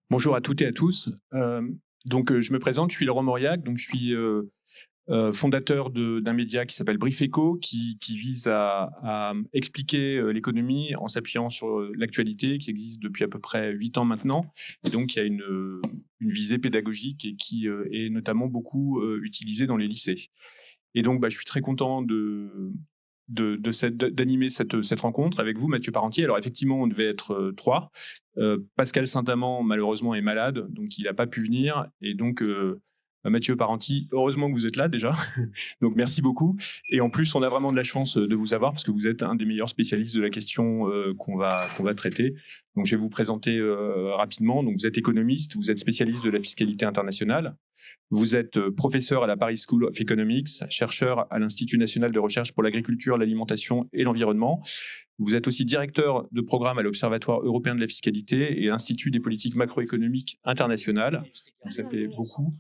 Bonjour à toutes et à tous. Je me présente, je suis Laurent Mauriac, donc je suis fondateur d'un média qui s'appelle Brief Eco, qui vise à expliquer l'économie en s'appuyant sur l'actualité qui existe depuis à peu près 8 ans maintenant. Et donc, il y a une visée pédagogique et qui est notamment beaucoup utilisée dans les lycées. Et donc, je suis très content d'animer cette rencontre avec vous, Mathieu Parentier. Alors effectivement, on devait être trois. Pascal Saint-Amand, malheureusement, est malade, donc il n'a pas pu venir. Et donc, Mathieu Parenti, heureusement que vous êtes là déjà. Donc merci beaucoup. Et en plus, on a vraiment de la chance de vous avoir parce que vous êtes un des meilleurs spécialistes de la question qu'on va traiter. Donc je vais vous présenter rapidement. Donc vous êtes économiste, vous êtes spécialiste de la fiscalité internationale. Vous êtes professeur à la Paris School of Economics, chercheur à l'Institut national de recherche pour l'agriculture, l'alimentation et l'environnement. Vous êtes aussi directeur de programme à l'Observatoire européen de la fiscalité et l'Institut des politiques macroéconomiques internationales. Donc ça fait beaucoup.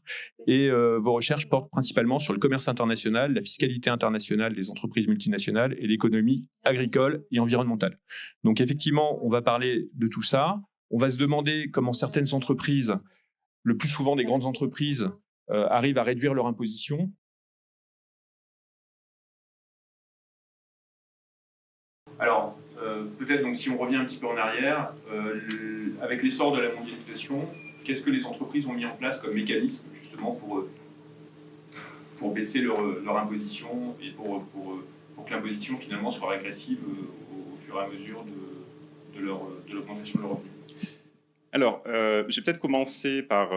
Et vos recherches portent principalement sur le commerce international, la fiscalité internationale des entreprises multinationales et l'économie agricole et environnementale. Donc effectivement, on va parler de tout ça. On va se demander comment certaines entreprises, le plus souvent des grandes entreprises, arrivent à réduire leur imposition. Alors, peut-être donc si on revient un petit peu en arrière, avec l'essor de la mondialisation, qu'est-ce que les entreprises ont mis en place comme mécanisme justement pour baisser leur imposition et pour que l'imposition finalement soit régressive au fur et à mesure de l'augmentation de leur revenu? Alors, je vais peut-être commencer par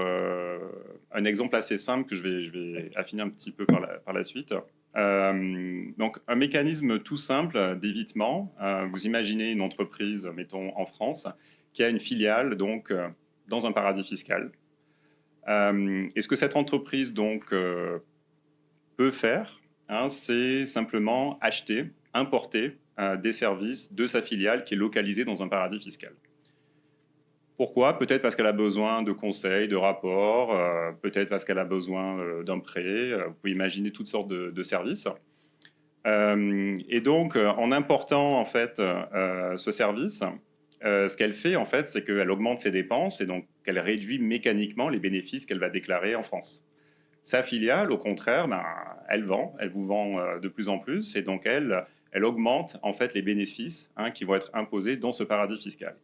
un exemple assez simple que je vais affiner un petit peu par la suite. Donc, un mécanisme tout simple d'évitement. Vous imaginez une entreprise, mettons en France, qui a une filiale donc dans un paradis fiscal. Et ce que cette entreprise donc peut faire, c'est simplement acheter, importer des services de sa filiale qui est localisée dans un paradis fiscal. Pourquoi? Peut-être parce qu'elle a besoin de conseils, de rapports, peut-être parce qu'elle a besoin d'un prêt. Vous pouvez imaginer toutes sortes de services. Et donc, en important en fait ce service, ce qu'elle fait en fait, c'est qu'elle augmente ses dépenses et donc qu'elle réduit mécaniquement les bénéfices qu'elle va déclarer en France. Sa filiale, au contraire, elle vous vend de plus en plus et donc elle augmente en fait les bénéfices qui vont être imposés dans ce paradis fiscal.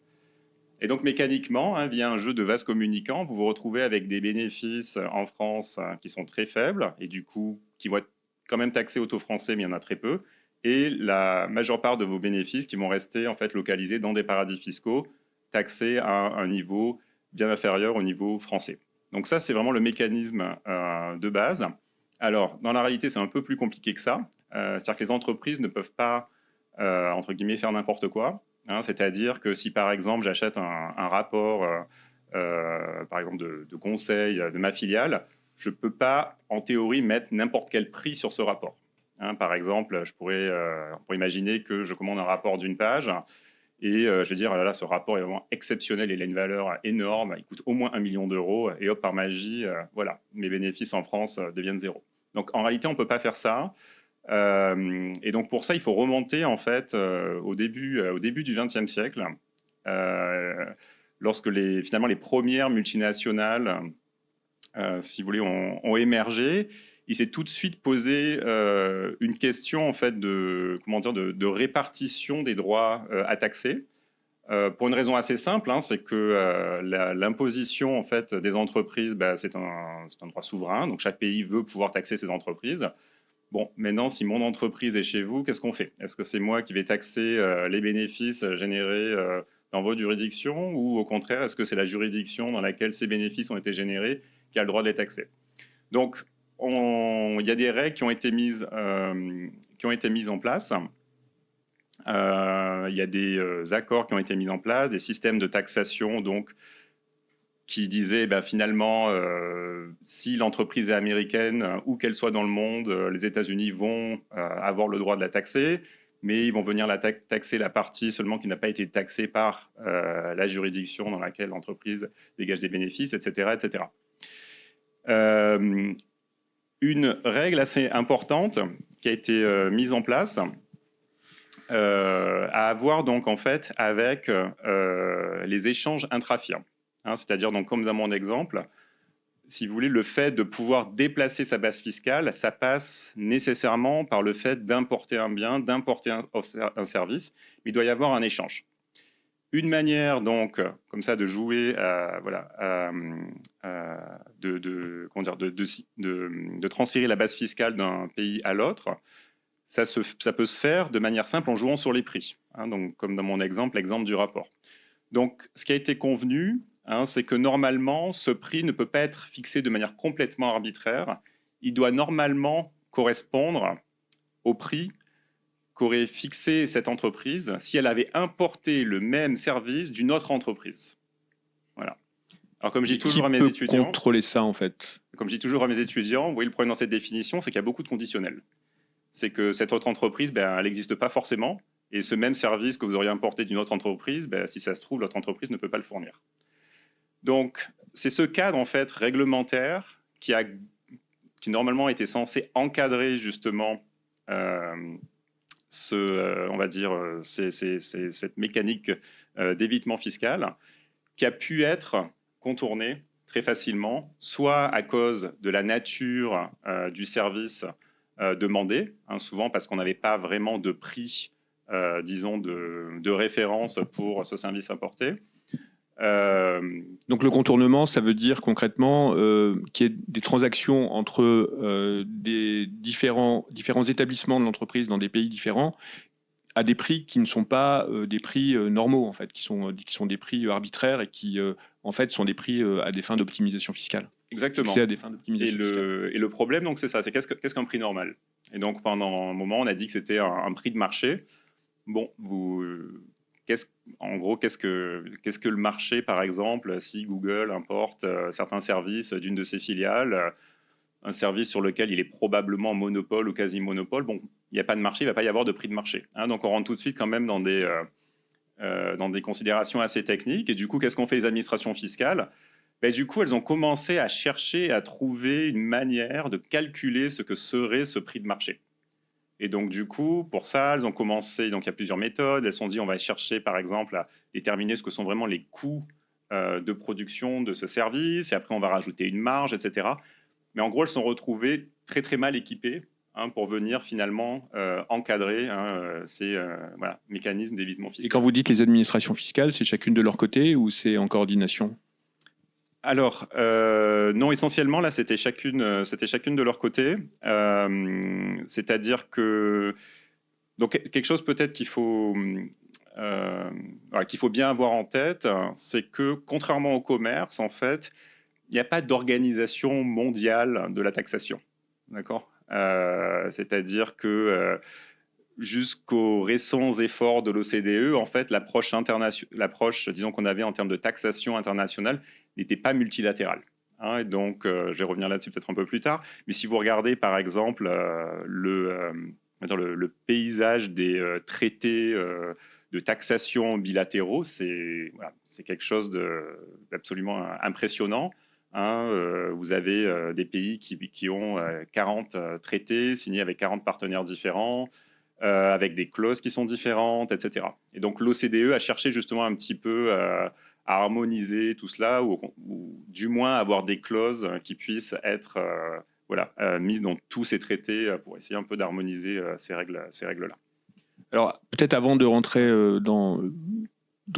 Et donc mécaniquement, via un jeu de vase communicant, vous vous retrouvez avec des bénéfices en France qui sont très faibles et du coup qui vont être quand même taxés au taux français, mais il y en a très peu. Et la majeure part de vos bénéfices qui vont rester en fait localisés dans des paradis fiscaux, taxés à un niveau bien inférieur au niveau français. Donc ça, c'est vraiment le mécanisme de base. Alors, dans la réalité, c'est un peu plus compliqué que ça. C'est-à-dire que les entreprises ne peuvent pas, entre guillemets, faire n'importe quoi. C'est-à-dire que si par exemple j'achète un rapport par exemple de conseil de ma filiale, je ne peux pas en théorie mettre n'importe quel prix sur ce rapport. Par exemple, on pourrait imaginer que je commande un rapport d'une page et je vais dire, oh là là, ce rapport est vraiment exceptionnel, il a une valeur énorme, il coûte au moins 1 million d'euros et hop, par magie, voilà, mes bénéfices en France deviennent zéro. Donc en réalité, on ne peut pas faire ça. Et donc pour ça, il faut remonter en fait au début du XXe siècle, lorsque finalement les premières multinationales, si vous voulez, ont émergé. Il s'est tout de suite posé une question en fait de répartition des droits à taxer. Pour une raison assez simple, c'est que l'imposition en fait des entreprises, c'est un droit souverain, donc chaque pays veut pouvoir taxer ses entreprises. Bon, maintenant, si mon entreprise est chez vous, qu'est-ce qu'on fait? Est-ce que c'est moi qui vais taxer les bénéfices générés dans votre juridiction ou au contraire, est-ce que c'est la juridiction dans laquelle ces bénéfices ont été générés qui a le droit de les taxer? Donc, il y a des règles qui ont été mises en place. Il y a des accords qui ont été mis en place, des systèmes de taxation donc qui disait finalement, si l'entreprise est américaine, où qu'elle soit dans le monde, les États-Unis vont avoir le droit de la taxer, mais ils vont venir taxer la partie seulement qui n'a pas été taxée par la juridiction dans laquelle l'entreprise dégage des bénéfices, etc. etc. Une règle assez importante qui a été mise en place à avoir donc en fait avec les échanges intra-firmes. hein, c'est-à-dire, donc, comme dans mon exemple, si vous voulez, le fait de pouvoir déplacer sa base fiscale, ça passe nécessairement par le fait d'importer un bien, d'importer un service, mais il doit y avoir un échange. Une manière, donc, comme ça, de jouer, de transférer la base fiscale d'un pays à l'autre, ça peut se faire de manière simple en jouant sur les prix, hein, donc, comme dans mon exemple, l'exemple du rapport. Donc, ce qui a été convenu, hein, c'est que normalement, ce prix ne peut pas être fixé de manière complètement arbitraire. Il doit normalement correspondre au prix qu'aurait fixé cette entreprise si elle avait importé le même service d'une autre entreprise. Voilà. Alors, comme je dis toujours à mes étudiants, contrôler ça, en fait. Comme je dis toujours à mes étudiants, vous voyez, le problème dans cette définition, c'est qu'il y a beaucoup de conditionnels. C'est que cette autre entreprise, elle n'existe pas forcément. Et ce même service que vous auriez importé d'une autre entreprise, si ça se trouve, l'autre entreprise ne peut pas le fournir. Donc, c'est ce cadre, en fait, réglementaire qui normalement était censé encadrer justement on va dire, cette mécanique d'évitement fiscal qui a pu être contournée très facilement, soit à cause de la nature du service demandé, hein, souvent parce qu'on n'avait pas vraiment de prix, disons, de référence pour ce service importé. Donc le contournement, ça veut dire concrètement qu'il y ait des transactions entre des différents établissements de l'entreprise dans des pays différents à des prix qui ne sont pas des prix normaux, en fait, qui sont des prix arbitraires et qui, en fait, sont des prix à des fins d'optimisation fiscale. Exactement. C'est à des fins d'optimisation fiscale. Et le problème, donc, c'est ça, c'est qu'est-ce qu'un prix normal? Et donc, pendant un moment, on a dit que c'était un prix de marché. Bon, en gros, qu'est-ce que le marché, par exemple, si Google importe certains services d'une de ses filiales, un service sur lequel il est probablement monopole ou quasi-monopole, bon, il n'y a pas de marché, il ne va pas y avoir de prix de marché. Hein, donc, on rentre tout de suite quand même dans des considérations assez techniques. Et du coup, qu'est-ce qu'ont fait les administrations fiscales? Du coup, elles ont commencé à chercher, à trouver une manière de calculer ce que serait ce prix de marché. Et donc, du coup, pour ça, elles ont commencé, donc il y a plusieurs méthodes. Elles se sont dit, on va chercher, par exemple, à déterminer ce que sont vraiment les coûts de production de ce service. Et après, on va rajouter une marge, etc. Mais en gros, elles sont retrouvées très, très mal équipées pour venir finalement encadrer ces mécanismes d'évitement fiscal. Et quand vous dites les administrations fiscales, c'est chacune de leur côté ou c'est en coordination? Alors, non, essentiellement, là, c'était chacune de leur côté. C'est-à-dire que... Donc, quelque chose peut-être qu'il faut bien avoir en tête, c'est que, contrairement au commerce, en fait, il n'y a pas d'organisation mondiale de la taxation. D'accord? C'est-à-dire que... jusqu'aux récents efforts de l'OCDE, en fait, l'approche, disons, qu'on avait en termes de taxation internationale n'était pas multilatérale. Hein, et donc, je vais revenir là-dessus peut-être un peu plus tard. Mais si vous regardez, par exemple, le paysage des traités de taxation bilatéraux, c'est quelque chose d'absolument impressionnant. Hein, vous avez des pays qui ont 40 traités signés avec 40 partenaires différents, avec des clauses qui sont différentes, etc. Et donc l'OCDE a cherché justement un petit peu à harmoniser tout cela, ou du moins avoir des clauses qui puissent être mises dans tous ces traités pour essayer un peu d'harmoniser ces règles-là. Alors peut-être avant de rentrer dans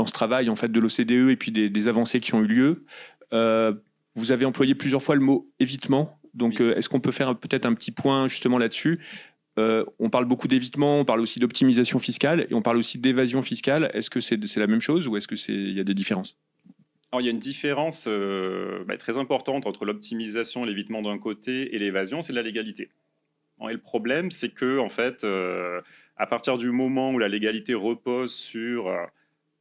ce travail en fait, de l'OCDE et puis des avancées qui ont eu lieu, vous avez employé plusieurs fois le mot évitement. Donc oui. Est-ce qu'on peut faire peut-être un petit point justement là-dessus? On parle beaucoup d'évitement, on parle aussi d'optimisation fiscale et on parle aussi d'évasion fiscale. Est-ce que c'est la même chose ou est-ce qu'il y a des différences? Alors, il y a une différence très importante entre l'optimisation et l'évitement d'un côté et l'évasion, c'est la légalité. Et le problème, c'est que, en fait, à partir du moment où la légalité repose sur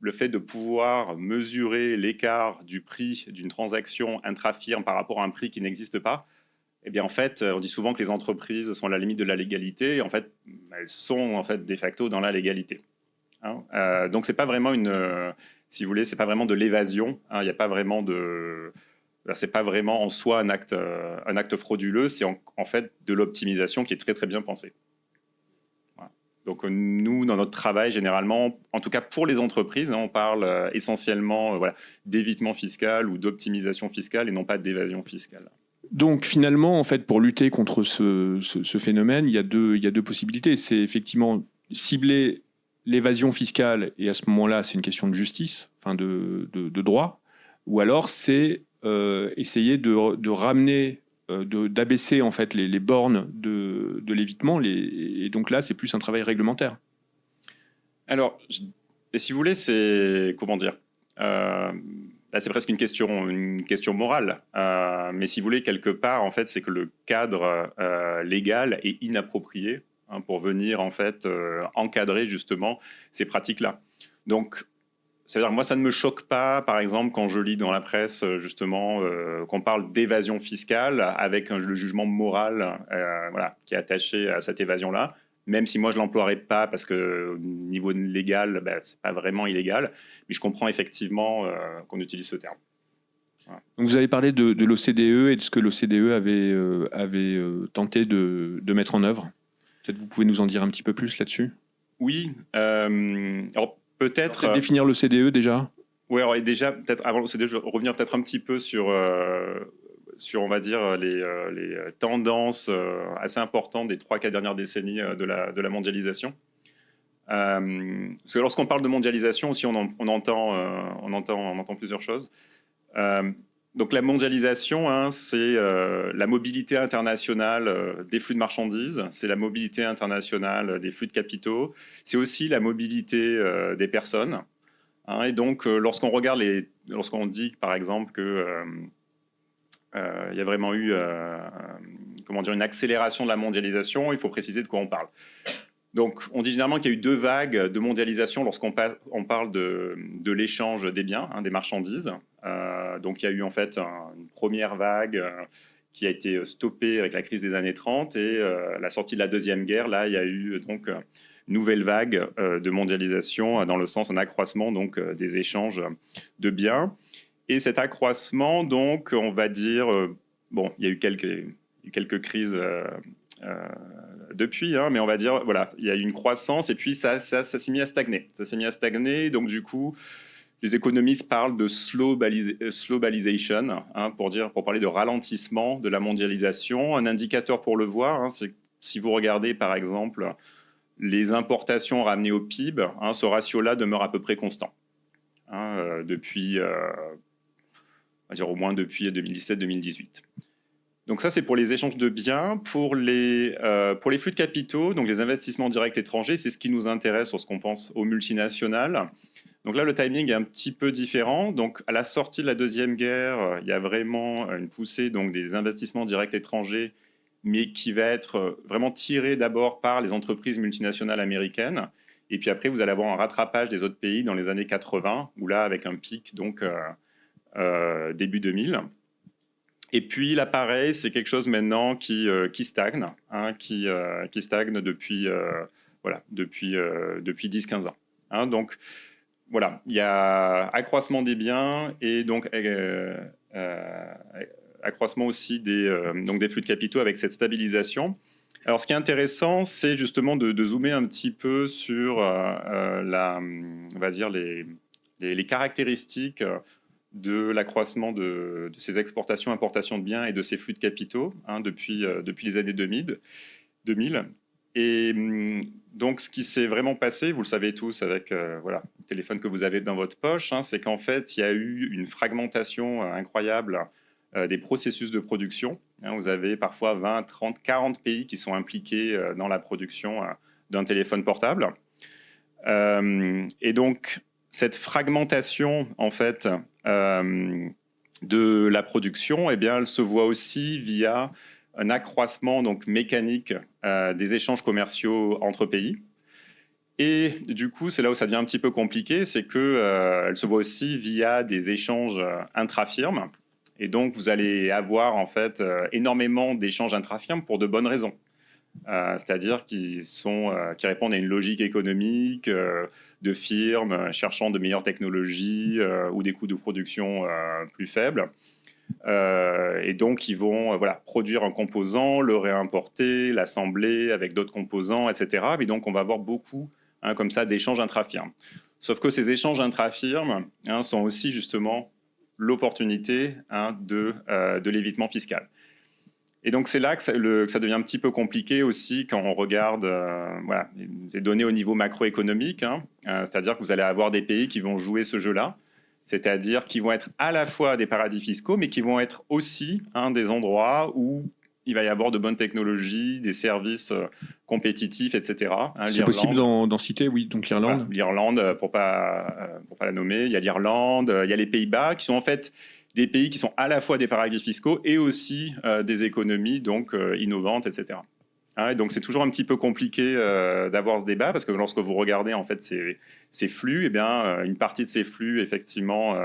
le fait de pouvoir mesurer l'écart du prix d'une transaction intra-firme par rapport à un prix qui n'existe pas, eh bien, en fait, on dit souvent que les entreprises sont à la limite de la légalité. Et en fait, elles sont en fait de facto dans la légalité. Hein, donc, c'est pas vraiment si vous voulez, c'est pas vraiment de l'évasion. Hein, il n'y a pas vraiment c'est pas vraiment en soi un acte frauduleux. C'est en fait de l'optimisation qui est très très bien pensée. Voilà. Donc nous, dans notre travail, généralement, en tout cas pour les entreprises, on parle essentiellement d'évitement fiscal ou d'optimisation fiscale et non pas d'évasion fiscale. Donc finalement, en fait, pour lutter contre ce phénomène, il y a deux possibilités. C'est effectivement cibler l'évasion fiscale, et à ce moment-là, c'est une question de justice, enfin de droit, ou alors c'est essayer de ramener, d'abaisser en fait les bornes de l'évitement, et donc là, c'est plus un travail réglementaire. Alors, si vous voulez, c'est comment dire là, c'est presque une question morale. Mais si vous voulez, quelque part, en fait, c'est que le cadre légal est inapproprié pour venir en fait encadrer justement ces pratiques-là. Donc, c'est-à-dire, moi, ça ne me choque pas, par exemple, quand je lis dans la presse, justement, qu'on parle d'évasion fiscale avec le jugement moral qui est attaché à cette évasion-là, même si moi, je ne l'emploierais pas parce qu'au niveau légal, ce n'est pas vraiment illégal. Mais je comprends effectivement qu'on utilise ce terme. Voilà. Donc vous avez parlé de l'OCDE et de ce que l'OCDE avait tenté de mettre en œuvre. Peut-être vous pouvez nous en dire un petit peu plus là-dessus. Oui. Alors, peut-être définir l'OCDE déjà. Oui, alors déjà, peut-être avant l'OCDE, je vais revenir peut-être un petit peu sur on va dire, les tendances assez importantes des 3-4 dernières décennies de la mondialisation. Parce que lorsqu'on parle de mondialisation aussi, on entend plusieurs choses. Donc la mondialisation, c'est la mobilité internationale des flux de marchandises, c'est la mobilité internationale des flux de capitaux, c'est aussi la mobilité des personnes. Et donc, lorsqu'on dit, par exemple, que il y a vraiment eu une accélération de la mondialisation, il faut préciser de quoi on parle. Donc, on dit généralement qu'il y a eu 2 vagues de mondialisation lorsqu'on parle de l'échange des biens, des marchandises. Donc, il y a eu en fait une première vague qui a été stoppée avec la crise des années 30 et la sortie de la Deuxième Guerre. Là, il y a eu donc une nouvelle vague de mondialisation dans le sens d'un accroissement donc, des échanges de biens. Et cet accroissement, donc, on va dire, il y a eu quelques crises depuis, mais on va dire, voilà, il y a eu une croissance et puis ça s'est mis à stagner. Ça s'est mis à stagner, donc du coup, les économistes parlent de slowbalization, pour parler de ralentissement de la mondialisation. Un indicateur pour le voir, c'est si vous regardez par exemple les importations ramenées au PIB, ce ratio-là demeure à peu près constant depuis, on va dire au moins depuis 2017-2018. Donc ça, c'est pour les échanges de biens. Pour les flux de capitaux, donc les investissements directs étrangers, c'est ce qui nous intéresse lorsqu'on pense aux multinationales. Donc là, le timing est un petit peu différent. Donc à la sortie de la Deuxième Guerre, il y a vraiment une poussée donc, des investissements directs étrangers, mais qui va être vraiment tirée d'abord par les entreprises multinationales américaines. Et puis après, vous allez avoir un rattrapage des autres pays dans les années 80, où là, avec un pic donc début 2000. Et puis là, pareil, c'est quelque chose maintenant qui stagne, qui stagne depuis 10-15 ans. Donc voilà, il y a accroissement des biens et donc accroissement aussi des flux de capitaux avec cette stabilisation. Alors ce qui est intéressant, c'est justement de zoomer un petit peu sur on va dire les caractéristiques de l'accroissement de ces exportations, importations de biens et de ces flux de capitaux depuis les années 2000. Et donc, ce qui s'est vraiment passé, vous le savez tous avec le téléphone que vous avez dans votre poche, c'est qu'en fait, il y a eu une fragmentation incroyable des processus de production. Vous avez parfois 20, 30, 40 pays qui sont impliqués dans la production d'un téléphone portable. Et donc, cette fragmentation, en fait, de la production, elle se voit aussi via un accroissement donc mécanique des échanges commerciaux entre pays. Et du coup, c'est là où ça devient un petit peu compliqué, c'est qu'elle se voit aussi via des échanges intra-firmes. Et donc, vous allez avoir en fait énormément d'échanges intra-firmes pour de bonnes raisons. C'est-à-dire qui répondent à une logique économique de firmes cherchant de meilleures technologies ou des coûts de production plus faibles. Et donc, ils vont produire un composant, le réimporter, l'assembler avec d'autres composants, etc. Et donc, on va avoir beaucoup comme ça d'échanges intra-firmes. Sauf que ces échanges intra-firmes sont aussi justement l'opportunité de l'évitement fiscal. Et donc, c'est là que ça devient un petit peu compliqué aussi quand on regarde les données au niveau macroéconomique. C'est-à-dire que vous allez avoir des pays qui vont jouer ce jeu-là, c'est-à-dire qui vont être à la fois des paradis fiscaux, mais qui vont être aussi des endroits où il va y avoir de bonnes technologies, des services compétitifs, etc. C'est possible d'en citer, oui, donc l'Irlande. Voilà, l'Irlande, pour pas la nommer, il y a l'Irlande, il y a les Pays-Bas, qui sont en fait des pays qui sont à la fois des paradis fiscaux et aussi des économies donc innovantes, etc. Et donc c'est toujours un petit peu compliqué d'avoir ce débat parce que lorsque vous regardez en fait ces flux, eh bien une partie de ces flux effectivement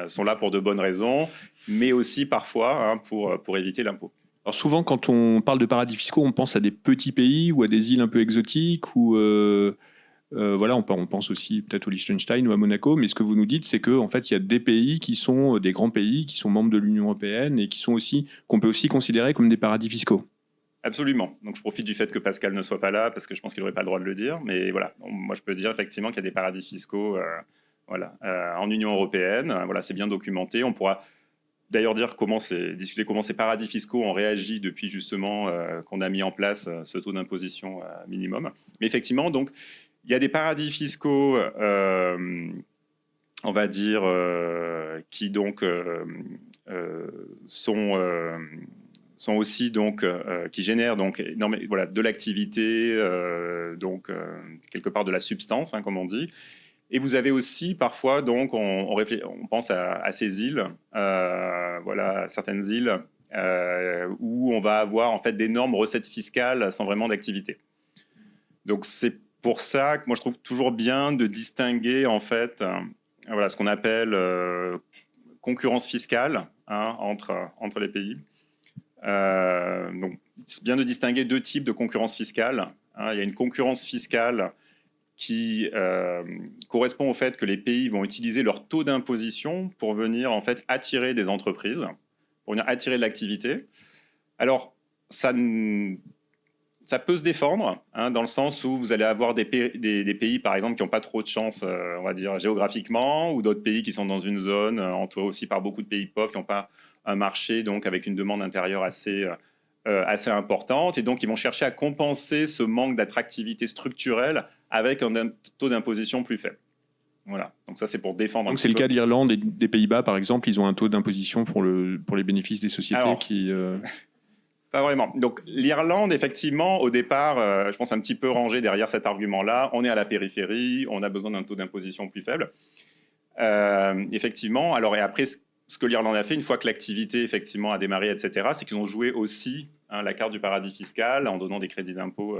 sont là pour de bonnes raisons, mais aussi parfois pour éviter l'impôt. Alors souvent, quand on parle de paradis fiscaux, on pense à des petits pays ou à des îles un peu exotiques ou voilà, on pense aussi peut-être au Liechtenstein ou à Monaco, mais ce que vous nous dites, c'est qu'en fait, il y a des pays qui sont des grands pays, qui sont membres de l'Union européenne et qu'on peut aussi considérer comme des paradis fiscaux. Absolument. Donc je profite du fait que Pascal ne soit pas là, parce que je pense qu'il n'aurait pas le droit de le dire, mais voilà, moi je peux dire effectivement qu'il y a des paradis fiscaux en Union européenne. Voilà, c'est bien documenté. On pourra d'ailleurs discuter comment ces paradis fiscaux ont réagi depuis justement qu'on a mis en place ce taux d'imposition minimum. Mais effectivement, donc, il y a des paradis fiscaux, on va dire, qui donc sont aussi donc qui génèrent donc de l'activité, donc quelque part de la substance, comme on dit. Et vous avez aussi parfois donc on pense à ces îles, certaines îles où on va avoir en fait d'énormes recettes fiscales sans vraiment d'activité. Donc c'est pour ça que moi je trouve toujours bien de distinguer en fait ce qu'on appelle concurrence fiscale entre les pays. Donc c'est bien de distinguer deux types de concurrence fiscale. Il y a une concurrence fiscale qui correspond au fait que les pays vont utiliser leur taux d'imposition pour venir en fait attirer des entreprises, pour venir attirer de l'activité. Alors ça peut se défendre, dans le sens où vous allez avoir des pays, par exemple, qui n'ont pas trop de chance, on va dire, géographiquement, ou d'autres pays qui sont dans une zone entourée aussi par beaucoup de pays pauvres, qui n'ont pas un marché donc avec une demande intérieure assez importante. Et donc, ils vont chercher à compenser ce manque d'attractivité structurelle avec un taux d'imposition plus faible. Voilà, donc ça c'est pour défendre. Donc c'est le cas de l'Irlande et des Pays-Bas, par exemple, ils ont un taux d'imposition pour les bénéfices des sociétés. Alors, qui... Pas vraiment. Donc l'Irlande, effectivement, au départ, je pense un petit peu rangé derrière cet argument-là. On est à la périphérie, on a besoin d'un taux d'imposition plus faible. Effectivement. Alors et après, ce que l'Irlande a fait une fois que l'activité effectivement a démarré, etc., c'est qu'ils ont joué aussi la carte du paradis fiscal en donnant des crédits d'impôt,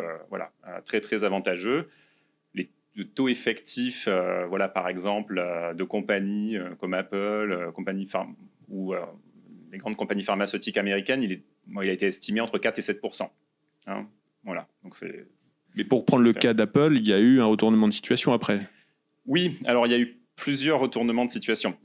très très avantageux. Le taux effectif, par exemple, de compagnies comme Apple, ou les grandes compagnies pharmaceutiques américaines, il a été estimé entre 4 et 7%. Voilà. Donc mais pour prendre le cas d'Apple, il y a eu un retournement de situation après. Oui, alors il y a eu plusieurs retournements de situation.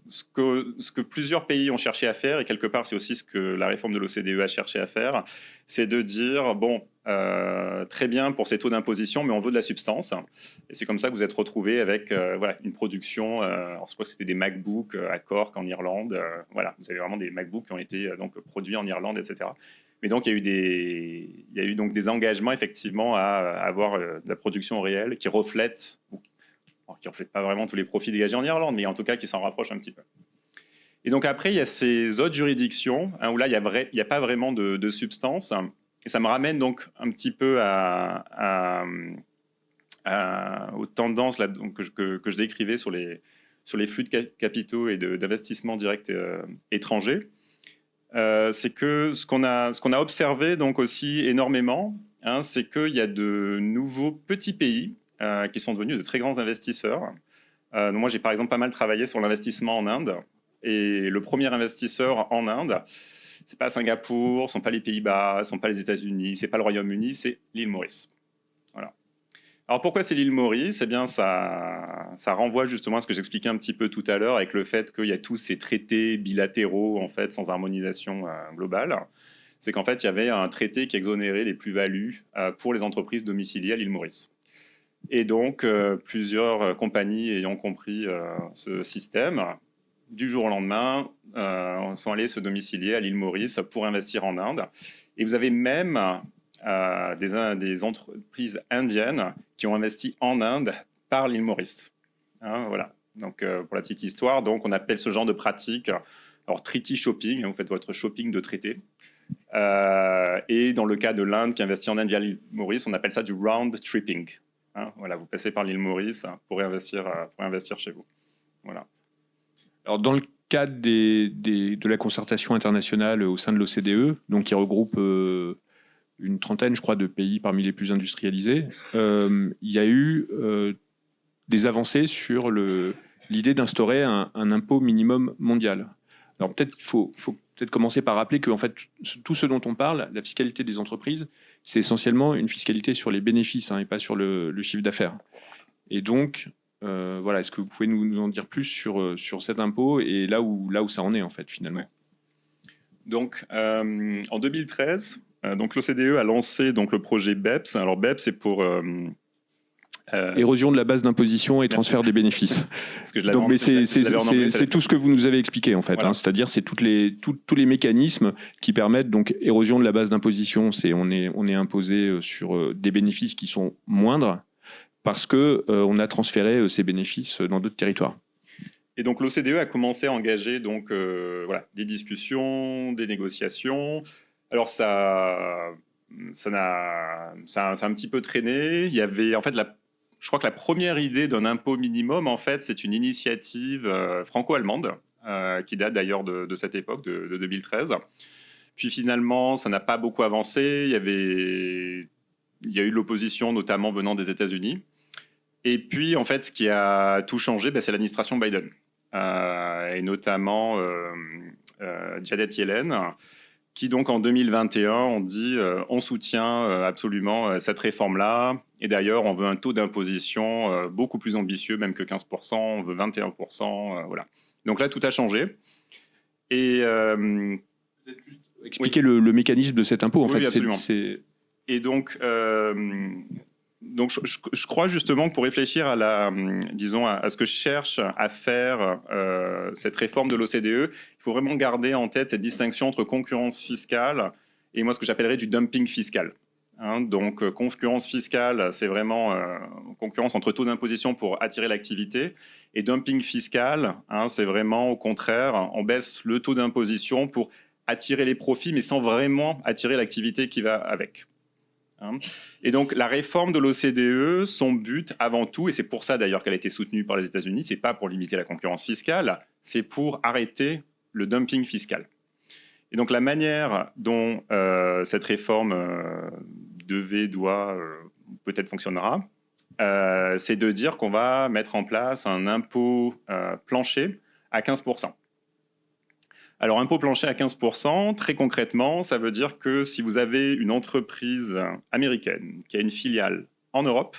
Ce que plusieurs pays ont cherché à faire, et quelque part c'est aussi ce que la réforme de l'OCDE a cherché à faire, c'est de dire, très bien pour ces taux d'imposition, mais on veut de la substance. Et c'est comme ça que vous êtes retrouvés avec une production, alors je crois que c'était des MacBooks à Cork en Irlande. Vous avez vraiment des MacBooks qui ont été donc produits en Irlande, etc. Mais donc, il y a eu donc des engagements, effectivement, à avoir de la production réelle qui reflète pas vraiment tous les profits dégagés en Irlande, mais en tout cas qui s'en rapproche un petit peu. Et donc après, il y a ces autres juridictions où là, il n'y a pas vraiment de substance. Et ça me ramène donc un petit peu aux tendances là, donc, que je décrivais sur les flux de capitaux et d'investissements directs étrangers. C'est que ce qu'on a observé donc aussi énormément, c'est qu'il y a de nouveaux petits pays qui sont devenus de très grands investisseurs. Donc moi, j'ai par exemple pas mal travaillé sur l'investissement en Inde. Et le premier investisseur en Inde, c'est pas Singapour, ce sont pas les Pays-Bas, ce sont pas les États-Unis, c'est pas le Royaume-Uni, c'est l'île Maurice. Voilà. Alors pourquoi c'est l'île Maurice? Eh bien, ça renvoie justement à ce que j'expliquais un petit peu tout à l'heure avec le fait qu'il y a tous ces traités bilatéraux en fait sans harmonisation globale. C'est qu'en fait, il y avait un traité qui exonérait les plus-values pour les entreprises domiciliées à l'île Maurice. Et donc, plusieurs compagnies ayant compris ce système, du jour au lendemain, sont allées se domicilier à l'île Maurice pour investir en Inde. Et vous avez même des entreprises indiennes qui ont investi en Inde par l'île Maurice. Hein, voilà. Donc, pour la petite histoire, donc, on appelle ce genre de pratique alors treaty shopping. Vous faites votre shopping de traité. Et dans le cas de l'Inde qui investit en Inde via l'île Maurice, on appelle ça du round tripping. Hein, voilà, vous passez par l'île Maurice pour investir chez vous. Voilà. Alors, dans le cadre de la concertation internationale au sein de l'OCDE, donc qui regroupe une trentaine, je crois, de pays parmi les plus industrialisés, il y a eu des avancées sur l'idée d'instaurer un impôt minimum mondial. Alors peut-être qu'il faut peut-être commencer par rappeler que en fait, tout ce dont on parle, la fiscalité des entreprises, c'est essentiellement une fiscalité sur les bénéfices et pas sur le chiffre d'affaires. Et donc, voilà, est-ce que vous pouvez nous en dire plus sur cet impôt et là où ça en est en fait finalement? Donc, en 2013, donc l'OCDE a lancé donc le projet BEPS. Alors BEPS, c'est pour érosion de la base d'imposition et transfert des bénéfices. Donc, mais c'est tout ce que vous nous avez expliqué en fait. Voilà. Hein, c'est-à-dire c'est tous les mécanismes qui permettent donc érosion de la base d'imposition. C'est on est imposé sur des bénéfices qui sont moindres parce que on a transféré ces bénéfices dans d'autres territoires. Et donc l'OCDE a commencé à engager donc voilà des discussions, des négociations. Alors ça a un petit peu traîné. Il y avait en fait je crois que la première idée d'un impôt minimum, en fait, c'est une initiative franco-allemande qui date d'ailleurs de cette époque, de 2013. Puis finalement, ça n'a pas beaucoup avancé. Il y a eu de l'opposition, notamment venant des États-Unis. Et puis, en fait, ce qui a tout changé, c'est l'administration Biden. Et notamment Janet Yellen, qui donc en 2021 ont dit on soutient absolument cette réforme-là. Et d'ailleurs, on veut un taux d'imposition beaucoup plus ambitieux, même que 15%, on veut 21%. Voilà. Donc là, tout a changé. Et expliquer le mécanisme de cet impôt, en fait. Absolument. Et donc, je crois justement que pour réfléchir à ce que cherche à faire cette réforme de l'OCDE, il faut vraiment garder en tête cette distinction entre concurrence fiscale et moi ce que j'appellerais du dumping fiscal. Hein, donc concurrence fiscale, c'est vraiment concurrence entre taux d'imposition pour attirer l'activité, et dumping fiscal, hein, c'est vraiment au contraire, on baisse le taux d'imposition pour attirer les profits, mais sans vraiment attirer l'activité qui va avec. Et donc la réforme de l'OCDE, son but avant tout, et c'est pour ça d'ailleurs qu'elle a été soutenue par les États-Unis, c'est pas pour limiter la concurrence fiscale, c'est pour arrêter le dumping fiscal. Et donc la manière dont cette réforme doit, peut-être fonctionnera, c'est de dire qu'on va mettre en place un impôt plancher à 15%. Alors, impôt plancher à 15%, très concrètement, ça veut dire que si vous avez une entreprise américaine qui a une filiale en Europe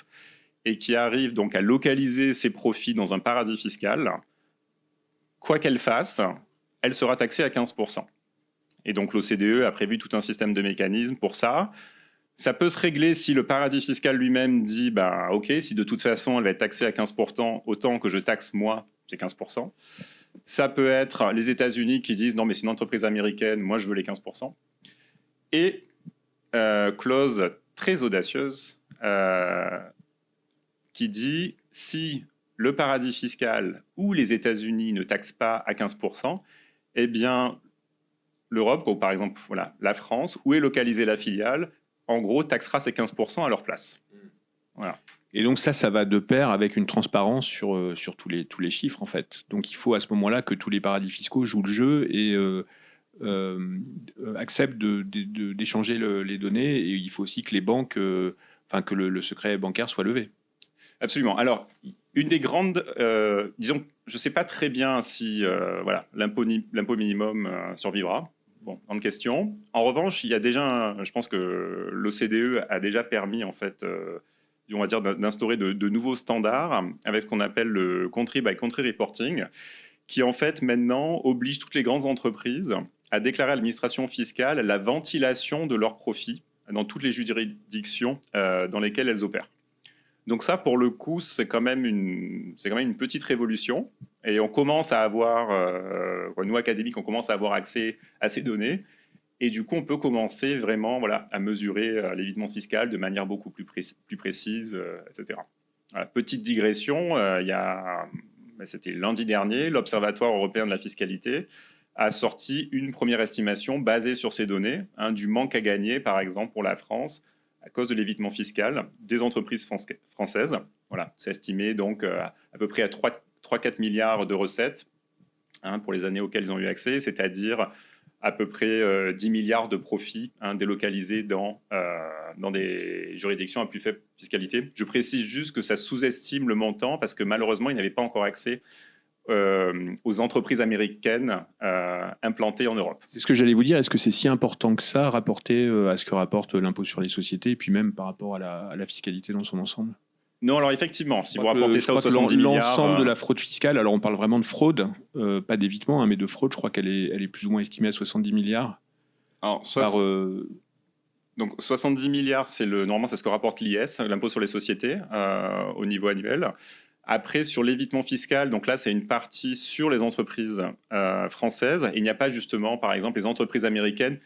et qui arrive donc à localiser ses profits dans un paradis fiscal, quoi qu'elle fasse, elle sera taxée à 15%. Et donc, l'OCDE a prévu tout un système de mécanismes pour ça. Ça peut se régler si le paradis fiscal lui-même dit « Ok, si de toute façon, elle va être taxée à 15%, autant que je taxe moi, c'est 15%. » Ça peut être les États-Unis qui disent « Non, mais c'est une entreprise américaine, moi je veux les 15%. » Et clause très audacieuse qui dit « Si le paradis fiscal ou les États-Unis ne taxent pas à 15%, eh bien l'Europe, ou par exemple voilà, la France, où est localisée la filiale, en gros taxera ces 15% à leur place. » Voilà. Et donc ça va de pair avec une transparence sur tous les chiffres en fait. Donc il faut à ce moment-là que tous les paradis fiscaux jouent le jeu et acceptent d'échanger les données. Et il faut aussi que les banques, que le secret bancaire soit levé. Absolument. Alors une des grandes, disons, je ne sais pas très bien si l'impôt minimum survivra. Bon, grande question. En revanche, il y a déjà, je pense que l'OCDE a déjà permis en fait on va dire, d'instaurer de nouveaux standards avec ce qu'on appelle le country by country reporting, qui en fait maintenant oblige toutes les grandes entreprises à déclarer à l'administration fiscale la ventilation de leurs profits dans toutes les juridictions dans lesquelles elles opèrent. Donc ça, pour le coup, c'est quand même une petite révolution. Et on commence à avoir, nous académiques, on commence à avoir accès à ces données. Et du coup, on peut commencer vraiment à mesurer l'évitement fiscal de manière beaucoup plus précise, etc. Voilà, petite digression, c'était lundi dernier, l'Observatoire européen de la fiscalité a sorti une première estimation basée sur ces données, du manque à gagner, par exemple, pour la France, à cause de l'évitement fiscal des entreprises françaises. Voilà, c'est estimé donc à peu près à 3-4 milliards de recettes pour les années auxquelles ils ont eu accès, c'est-à-dire à peu près 10 milliards de profits délocalisés dans des juridictions à plus faible fiscalité. Je précise juste que ça sous-estime le montant parce que malheureusement, ils n'avaient pas encore accès aux entreprises américaines implantées en Europe. C'est ce que j'allais vous dire. Est-ce que c'est si important que ça, rapporté à ce que rapporte l'impôt sur les sociétés, et puis même par rapport à la fiscalité dans son ensemble? Non, alors effectivement, si vous rapportez ça aux 70 milliards... L'ensemble de la fraude fiscale, alors on parle vraiment de fraude, pas d'évitement, mais de fraude, je crois qu'elle est plus ou moins estimée à 70 milliards. Alors, donc 70 milliards, normalement, c'est ce que rapporte l'IS, l'impôt sur les sociétés, au niveau annuel. Après, sur l'évitement fiscal, donc là, c'est une partie sur les entreprises françaises. Il n'y a pas justement, par exemple, les entreprises américaines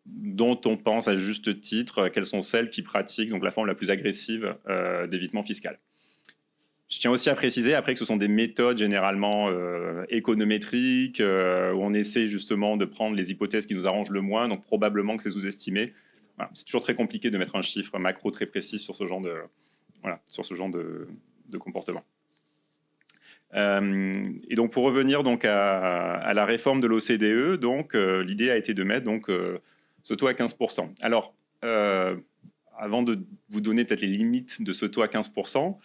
dont on pense à juste titre qu'elles sont celles qui pratiquent donc la forme la plus agressive d'évitement fiscal. Je tiens aussi à préciser après que ce sont des méthodes généralement économétriques où on essaie justement de prendre les hypothèses qui nous arrangent le moins, donc probablement que c'est sous-estimé. Voilà, c'est toujours très compliqué de mettre un chiffre macro très précis sur ce genre de comportement. Et donc pour revenir donc à la réforme de l'OCDE, donc l'idée a été de mettre donc ce taux à 15%. Alors avant de vous donner peut-être les limites de ce taux à 15%,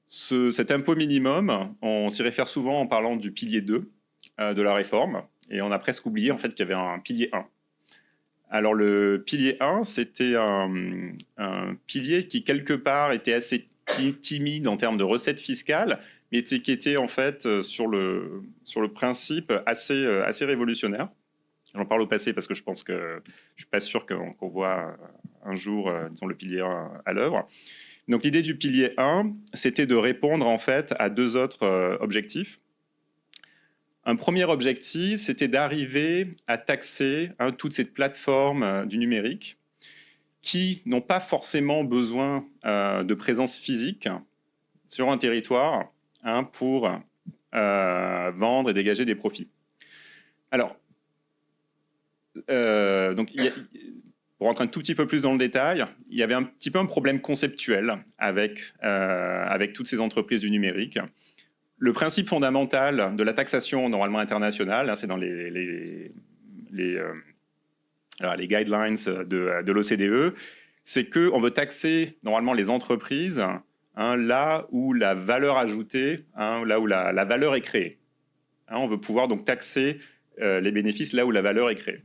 cet impôt minimum, on s'y réfère souvent en parlant du pilier 2 de la réforme, et on a presque oublié en fait qu'il y avait un pilier 1. Alors le pilier 1, c'était un pilier qui quelque part était assez timide en termes de recettes fiscales, mais qui était en fait sur le principe assez révolutionnaire. J'en parle au passé parce que je pense que je ne suis pas sûr qu'on voit un jour disons, le pilier 1 à l'œuvre. Donc l'idée du pilier 1, c'était de répondre en fait à deux autres objectifs. Un premier objectif, c'était d'arriver à taxer toute cette plateforme du numérique qui n'ont pas forcément besoin de présence physique sur un territoire pour vendre et dégager des profits. Alors, donc, pour rentrer un tout petit peu plus dans le détail, il y avait un petit peu un problème conceptuel avec toutes ces entreprises du numérique. Le principe fondamental de la taxation normalement internationale, c'est dans les guidelines de l'OCDE, c'est qu'on veut taxer normalement les entreprises là où la valeur ajoutée, là où la valeur est créée. On veut pouvoir donc taxer les bénéfices là où la valeur est créée.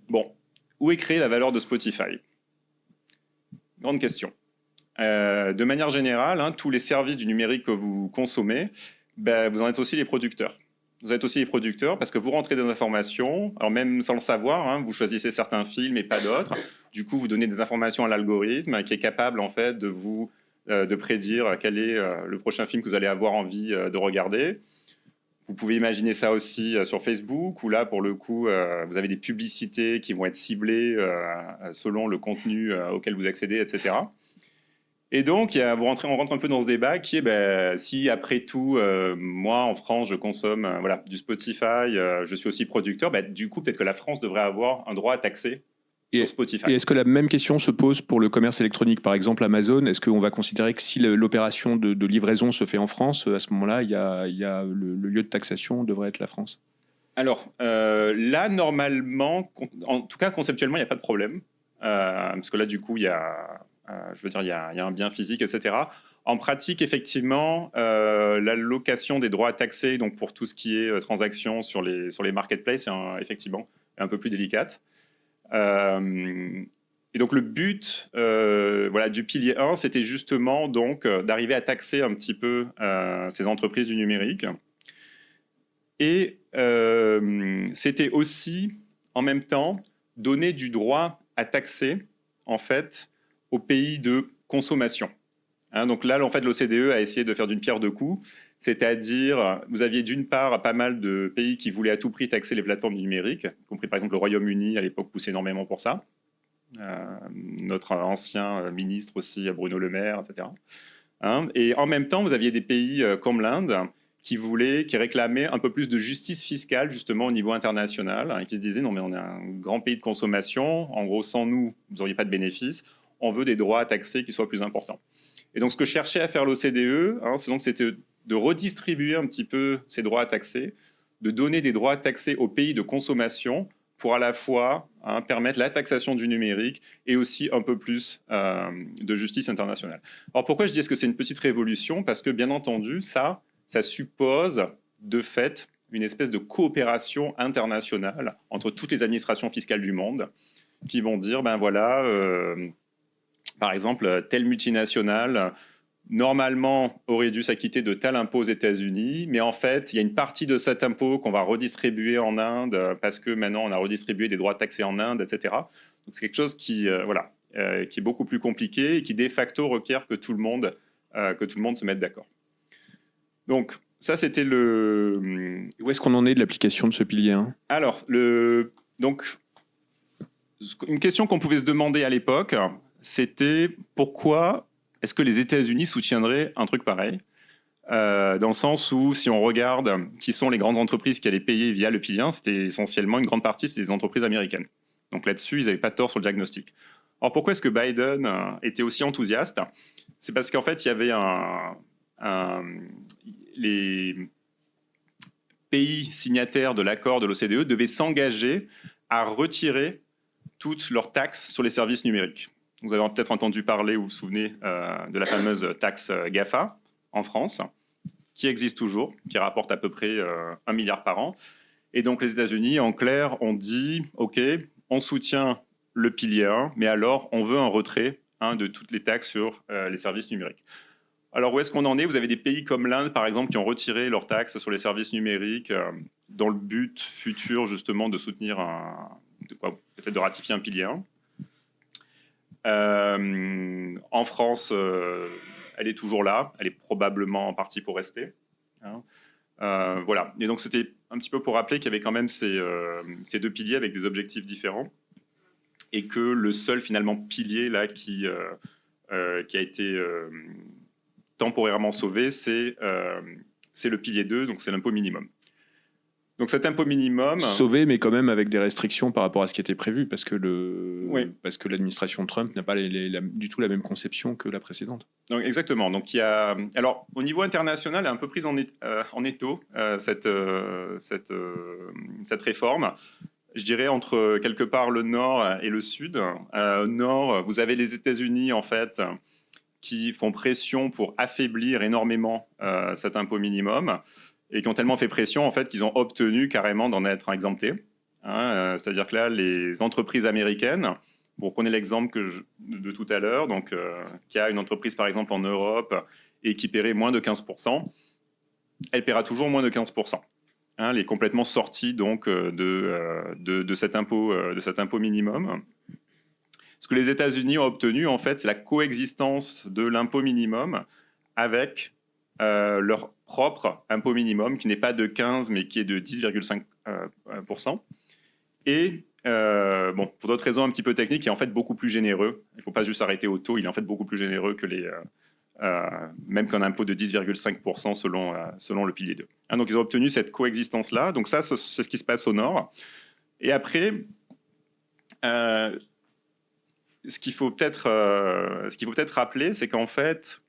Bon, où est créée la valeur de Spotify? Grande question. De manière générale, tous les services du numérique que vous consommez, vous en êtes aussi les producteurs. Vous êtes aussi les producteurs parce que vous rentrez des informations, alors même sans le savoir, vous choisissez certains films et pas d'autres. Du coup, vous donnez des informations à l'algorithme qui est capable en fait de prédire quel est le prochain film que vous allez avoir envie de regarder. Vous pouvez imaginer ça aussi sur Facebook, où là, pour le coup, vous avez des publicités qui vont être ciblées selon le contenu auquel vous accédez, etc. Et donc, on rentre un peu dans ce débat qui est, si après tout, moi, en France, je consomme du Spotify, je suis aussi producteur, du coup, peut-être que la France devrait avoir un droit à taxer sur Spotify. Et est-ce que la même question se pose pour le commerce électronique? Par exemple, Amazon, est-ce qu'on va considérer que si l'opération de livraison se fait en France, à ce moment-là, il y a le lieu de taxation devrait être la France? Alors, là, normalement, en tout cas, conceptuellement, il n'y a pas de problème. Parce que là, du coup, il y a un bien physique, etc. En pratique, effectivement, l'allocation des droits à taxer, donc pour tout ce qui est transactions sur les marketplaces, effectivement, est un peu plus délicate. Et donc le but voilà, du pilier 1, c'était justement donc d'arriver à taxer un petit peu ces entreprises du numérique. Et c'était aussi, en même temps, donner du droit à taxer, en fait, aux pays de consommation. Hein, donc là, en fait, l'OCDE a essayé de faire d'une pierre deux coups, c'est-à-dire, vous aviez d'une part pas mal de pays qui voulaient à tout prix taxer les plateformes du numérique, y compris par exemple le Royaume-Uni, à l'époque poussait énormément pour ça. Notre ancien ministre aussi, Bruno Le Maire, etc. Hein, et en même temps, vous aviez des pays comme l'Inde qui réclamaient un peu plus de justice fiscale justement au niveau international, hein, et qui se disaient non mais on est un grand pays de consommation, en gros sans nous, vous n'auriez pas de bénéfices, on veut des droits à taxer qui soient plus importants. Et donc ce que cherchait à faire l'OCDE, hein, c'était de redistribuer un petit peu ces droits à taxer, de donner des droits à taxer aux pays de consommation pour à la fois permettre la taxation du numérique et aussi un peu plus de justice internationale. Alors pourquoi je dis est-ce que c'est une petite révolution? Parce que bien entendu, ça suppose de fait une espèce de coopération internationale entre toutes les administrations fiscales du monde qui vont dire, ben voilà, par exemple, telle multinationale normalement aurait dû s'acquitter de tel impôt aux États-Unis, mais en fait, il y a une partie de cet impôt qu'on va redistribuer en Inde parce que maintenant on a redistribué des droits taxés en Inde, etc. Donc c'est quelque chose qui est beaucoup plus compliqué et qui de facto requiert que tout le monde se mette d'accord. Donc ça, c'était le. Où est-ce qu'on en est de l'application de ce pilier 1? Alors, donc, une question qu'on pouvait se demander à l'époque, c'était pourquoi est-ce que les États-Unis soutiendraient un truc pareil, dans le sens où, si on regarde qui sont les grandes entreprises qui allaient payer via le pilier 1, c'était essentiellement une grande partie, c'est des entreprises américaines. Donc là-dessus, ils n'avaient pas tort sur le diagnostic. Alors pourquoi est-ce que Biden était aussi enthousiaste? C'est parce qu'en fait, il y avait les pays signataires de l'accord de l'OCDE devaient s'engager à retirer toutes leurs taxes sur les services numériques. Vous avez peut-être entendu parler, ou vous vous souvenez, de la fameuse taxe GAFA en France, qui existe toujours, qui rapporte à peu près 1 milliard par an. Et donc les États-Unis, en clair, ont dit « Ok, on soutient le pilier 1, mais alors on veut un retrait de toutes les taxes sur les services numériques. » Alors où est-ce qu'on en est? Vous avez des pays comme l'Inde, par exemple, qui ont retiré leurs taxes sur les services numériques dans le but futur, justement, de soutenir peut-être de ratifier un pilier 1. En France, elle est toujours là. Elle est probablement en partie pour rester. Hein. Voilà. Et donc, c'était un petit peu pour rappeler qu'il y avait quand même ces deux piliers avec des objectifs différents. Et que le seul, finalement, pilier là, qui a été temporairement sauvé, c'est le pilier 2, donc c'est l'impôt minimum. Donc cet impôt minimum... Sauvé, mais quand même avec des restrictions par rapport à ce qui était prévu, parce que l'administration Trump n'a pas du tout la même conception que la précédente. Donc, exactement. Donc, alors, au niveau international, elle est un peu prise en étau, cette réforme. Je dirais entre quelque part le nord et le sud. Au nord, vous avez les États-Unis, en fait, qui font pression pour affaiblir énormément cet impôt minimum, et qui ont tellement fait pression en fait qu'ils ont obtenu carrément d'en être exemptés. C'est-à-dire que là, les entreprises américaines, pour qu'on ait l'exemple de tout à l'heure, donc qui a une entreprise par exemple en Europe et qui paierait moins de 15%, elle paiera toujours moins de 15%. Elle est complètement sortie donc de cet impôt minimum. Ce que les États-Unis ont obtenu, en fait, c'est la coexistence de l'impôt minimum avec leur propre impôt minimum, qui n'est pas de 15, mais qui est de 10,5%. Et pour d'autres raisons un petit peu techniques, il est en fait beaucoup plus généreux. Il ne faut pas juste s'arrêter au taux, il est en fait beaucoup plus généreux que même qu'un impôt de 10,5% selon le pilier 2. Donc ils ont obtenu cette coexistence-là. Donc ça, c'est ce qui se passe au nord. Et après... ce qu'il faut peut-être rappeler, c'est qu'en fait,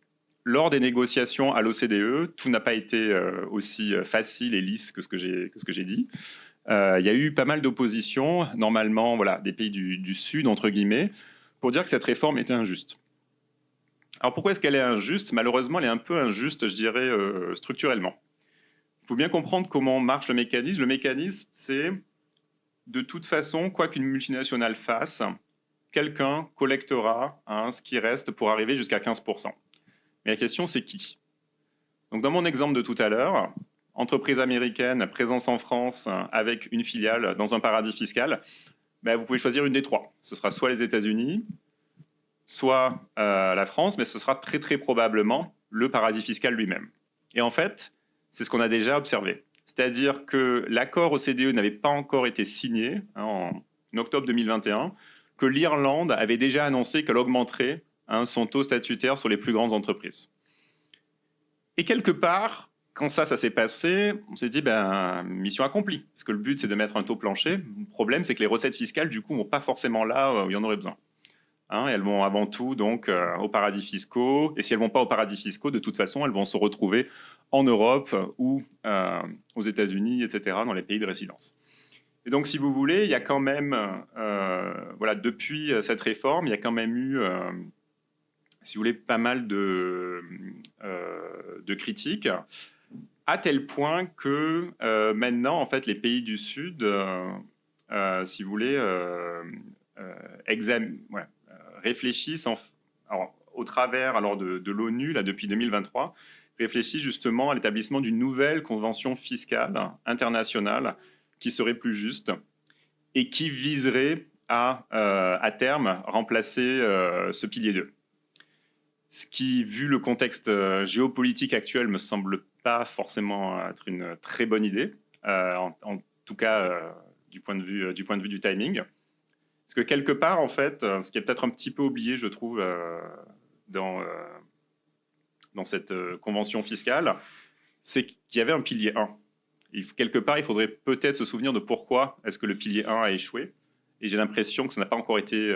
lors des négociations à l'OCDE, tout n'a pas été aussi facile et lisse que ce que j'ai dit. Il y a eu pas mal d'opposition, normalement, voilà, des pays du Sud, entre guillemets, pour dire que cette réforme était injuste. Alors pourquoi est-ce qu'elle est injuste? Malheureusement, elle est un peu injuste, je dirais, structurellement. Il faut bien comprendre comment marche le mécanisme. Le mécanisme, c'est de toute façon, quoi qu'une multinationale fasse, quelqu'un collectera ce qui reste pour arriver jusqu'à 15%. Mais la question, c'est qui? Donc, dans mon exemple de tout à l'heure, entreprise américaine, présence en France avec une filiale dans un paradis fiscal, vous pouvez choisir une des trois. Ce sera soit les États-Unis, soit la France, mais ce sera très très probablement le paradis fiscal lui-même. Et en fait, c'est ce qu'on a déjà observé. C'est-à-dire que l'accord OCDE n'avait pas encore été signé en octobre 2021, que l'Irlande avait déjà annoncé qu'elle augmenterait son taux statutaire sur les plus grandes entreprises. Et quelque part, quand ça s'est passé, on s'est dit, mission accomplie. Parce que le but, c'est de mettre un taux plancher. Le problème, c'est que les recettes fiscales, du coup, ne vont pas forcément là où il y en aurait besoin. Elles vont avant tout donc aux paradis fiscaux. Et si elles ne vont pas aux paradis fiscaux, de toute façon, elles vont se retrouver en Europe ou aux États-Unis, etc., dans les pays de résidence. Et donc, si vous voulez, il y a quand même, depuis cette réforme, il y a quand même eu, si vous voulez, pas mal de critiques, à tel point que maintenant, en fait, les pays du Sud, si vous voulez, réfléchissent au travers de l'ONU, là, depuis 2023, réfléchissent justement à l'établissement d'une nouvelle convention fiscale internationale qui serait plus juste et qui viserait à terme remplacer ce pilier 2. Ce qui, vu le contexte géopolitique actuel, me semble pas forcément être une très bonne idée, en tout cas du point de vue du timing. Parce que quelque part, en fait, ce qui est peut-être un petit peu oublié, je trouve, dans cette convention fiscale, c'est qu'il y avait un pilier 1. Quelque part, il faudrait peut-être se souvenir de pourquoi est-ce que le pilier 1 a échoué. Et j'ai l'impression que ça n'a pas encore été,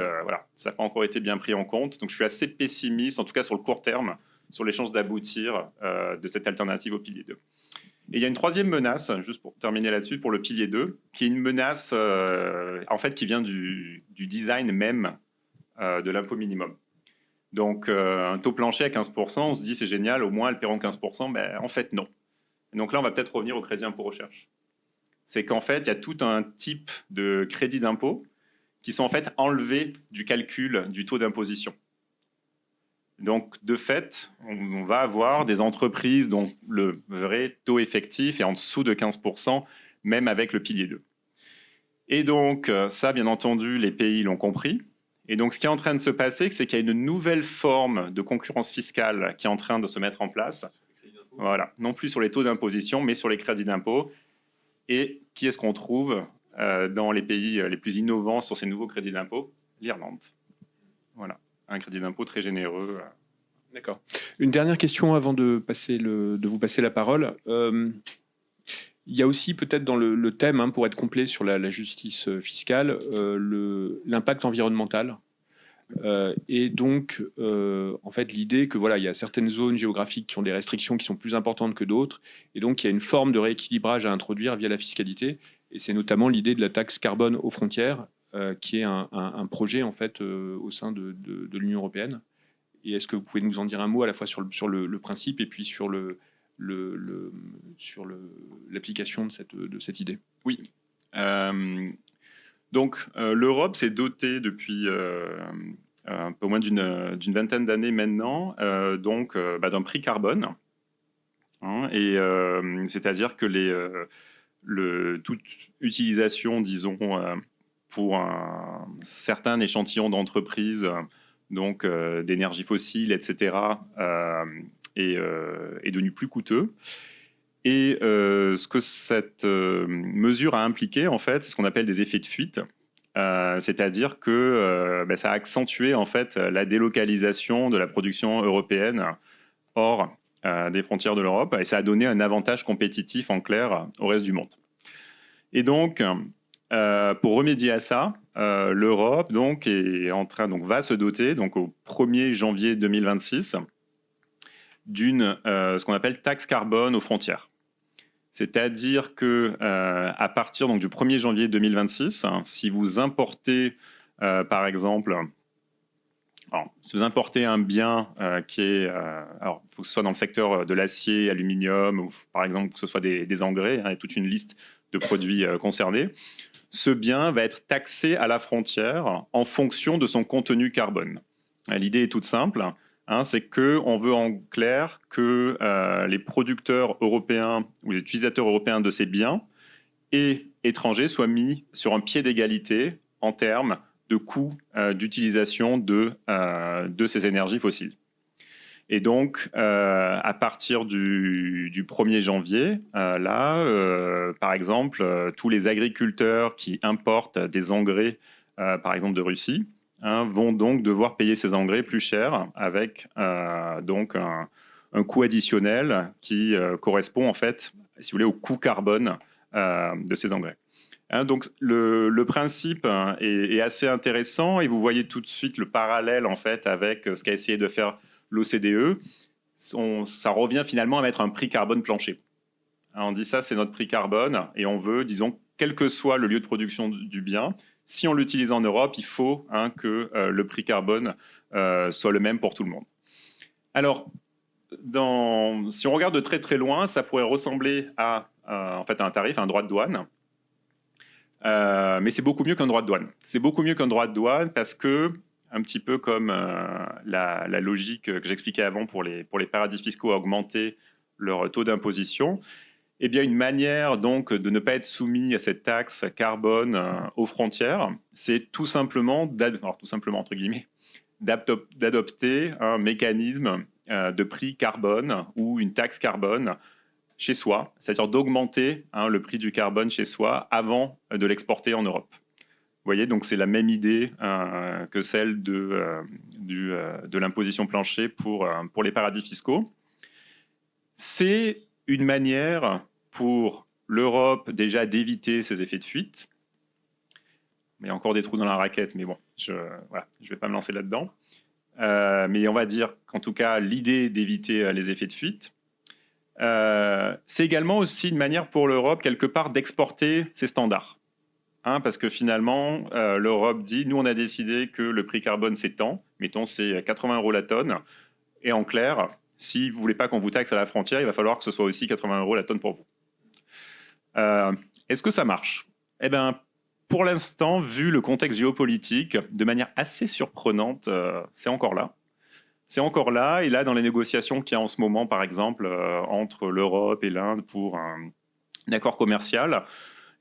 bien pris en compte. Donc, je suis assez pessimiste, en tout cas sur le court terme, sur les chances d'aboutir de cette alternative au pilier 2. Et il y a une troisième menace, juste pour terminer là-dessus, pour le pilier 2, qui est une menace en fait, qui vient du design même de l'impôt minimum. Donc, un taux plancher à 15%, on se dit c'est génial, au moins elles paieront 15%. En fait, non. Et donc là, on va peut-être revenir au crédit impôt recherche. C'est qu'en fait, il y a tout un type de crédit d'impôt qui sont en fait enlevés du calcul du taux d'imposition. Donc, de fait, on va avoir des entreprises dont le vrai taux effectif est en dessous de 15%, même avec le pilier 2. Et donc, ça, bien entendu, les pays l'ont compris. Et donc, ce qui est en train de se passer, c'est qu'il y a une nouvelle forme de concurrence fiscale qui est en train de se mettre en place. Voilà, non plus sur les taux d'imposition, mais sur les crédits d'impôt. Et qui est-ce qu'on trouve dans les pays les plus innovants sur ces nouveaux crédits d'impôt? L'Irlande. Voilà, un crédit d'impôt très généreux. D'accord. Une dernière question avant de vous passer la parole. Il y a aussi peut-être dans le thème, pour être complet sur la justice fiscale, l'impact environnemental. Et donc, en fait, l'idée que il y a certaines zones géographiques qui ont des restrictions qui sont plus importantes que d'autres, et donc il y a une forme de rééquilibrage à introduire via la fiscalité. Et c'est notamment l'idée de la taxe carbone aux frontières, qui est un projet en fait au sein de l'Union européenne. Et est-ce que vous pouvez nous en dire un mot à la fois sur le principe et puis sur l'application de cette idée? Oui. Donc, l'Europe s'est dotée depuis un peu moins d'une vingtaine d'années maintenant d'un prix carbone. Et c'est-à-dire que toute utilisation, disons, pour un certain échantillon d'entreprises, donc d'énergie fossile, etc., est devenu plus coûteux. Et ce que cette mesure a impliqué, en fait, c'est ce qu'on appelle des effets de fuite. C'est-à-dire que ça a accentué en fait la délocalisation de la production européenne hors des frontières de l'Europe, et ça a donné un avantage compétitif en clair au reste du monde. Et donc, pour remédier à ça, l'Europe donc va se doter donc au 1er janvier 2026 d'une ce qu'on appelle taxe carbone aux frontières. C'est-à-dire que à partir donc, du 1er janvier 2026, si vous importez par exemple alors, si vous importez un bien qui est, alors il faut que ce soit dans le secteur de l'acier, aluminium, ou par exemple que ce soit des engrais, il y a toute une liste de produits concernés, ce bien va être taxé à la frontière en fonction de son contenu carbone. L'idée est toute simple, c'est qu'on veut en clair que les producteurs européens ou les utilisateurs européens de ces biens et étrangers soient mis sur un pied d'égalité en termes de coût d'utilisation de ces énergies fossiles. Et donc, à partir du 1er janvier, par exemple, tous les agriculteurs qui importent des engrais, par exemple de Russie, vont donc devoir payer ces engrais plus cher avec donc un coût additionnel qui correspond en fait, si vous voulez, au coût carbone de ces engrais. Donc le principe est assez intéressant et vous voyez tout de suite le parallèle en fait avec ce qu'a essayé de faire l'OCDE. Ça revient finalement à mettre un prix carbone plancher. On dit ça, c'est notre prix carbone et on veut, disons, quel que soit le lieu de production du bien, si on l'utilise en Europe, il faut que le prix carbone soit le même pour tout le monde. Alors, si on regarde de très très loin, ça pourrait ressembler à en fait, un tarif, un droit de douane. Mais c'est beaucoup mieux qu'un droit de douane. C'est beaucoup mieux qu'un droit de douane parce que, un petit peu comme la logique que j'expliquais avant pour les paradis fiscaux à augmenter leur taux d'imposition, eh bien une manière donc de ne pas être soumis à cette taxe carbone aux frontières, c'est tout simplement entre guillemets, d'adopter un mécanisme de prix carbone ou une taxe carbone chez soi, c'est-à-dire d'augmenter le prix du carbone chez soi avant de l'exporter en Europe. Vous voyez, donc c'est la même idée que celle de l'imposition plancher pour les paradis fiscaux. C'est une manière pour l'Europe déjà d'éviter ces effets de fuite. Il y a encore des trous dans la raquette, mais bon, je ne vais pas me lancer là-dedans. Mais on va dire qu'en tout cas, l'idée d'éviter les effets de fuite, c'est également aussi une manière pour l'Europe, quelque part, d'exporter ses standards. Parce que finalement, l'Europe dit, nous, on a décidé que le prix carbone, c'est tant, mettons, c'est 80 € la tonne. Et en clair, si vous ne voulez pas qu'on vous taxe à la frontière, il va falloir que ce soit aussi 80 € la tonne pour vous. Est-ce que ça marche? Eh bien, pour l'instant, vu le contexte géopolitique, de manière assez surprenante, c'est encore là. C'est encore là, et là, dans les négociations qu'il y a en ce moment, par exemple, entre l'Europe et l'Inde pour un accord commercial,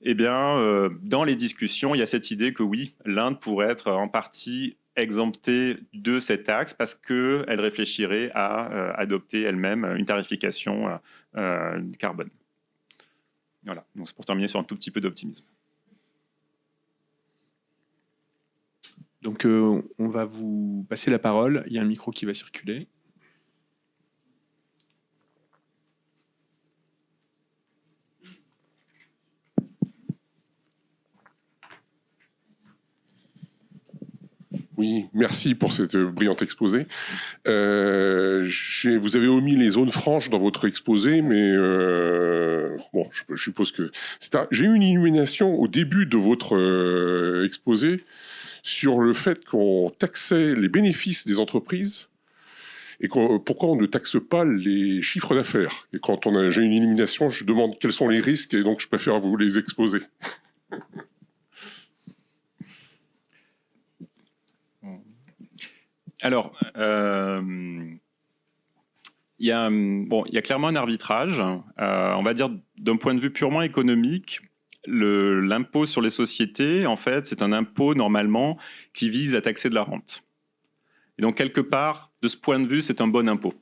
eh bien, dans les discussions, il y a cette idée que oui, l'Inde pourrait être en partie exemptée de cette taxe parce qu'elle réfléchirait à adopter elle-même une tarification carbone. Voilà, donc c'est pour terminer sur un tout petit peu d'optimisme. Donc, on va vous passer la parole. Il y a un micro qui va circuler. Oui, merci pour cette brillante exposé. Vous avez omis les zones franches dans votre exposé, mais bon, je suppose que c'est j'ai eu une illumination au début de votre exposé sur le fait qu'on taxait les bénéfices des entreprises et pourquoi on ne taxe pas les chiffres d'affaires. Et quand j'ai une illumination, je demande quels sont les risques et donc je préfère vous les exposer. Alors, il y a clairement un arbitrage. On va dire, d'un point de vue purement économique, l'impôt sur les sociétés, en fait, c'est un impôt normalement qui vise à taxer de la rente. Et donc, quelque part, de ce point de vue, c'est un bon impôt.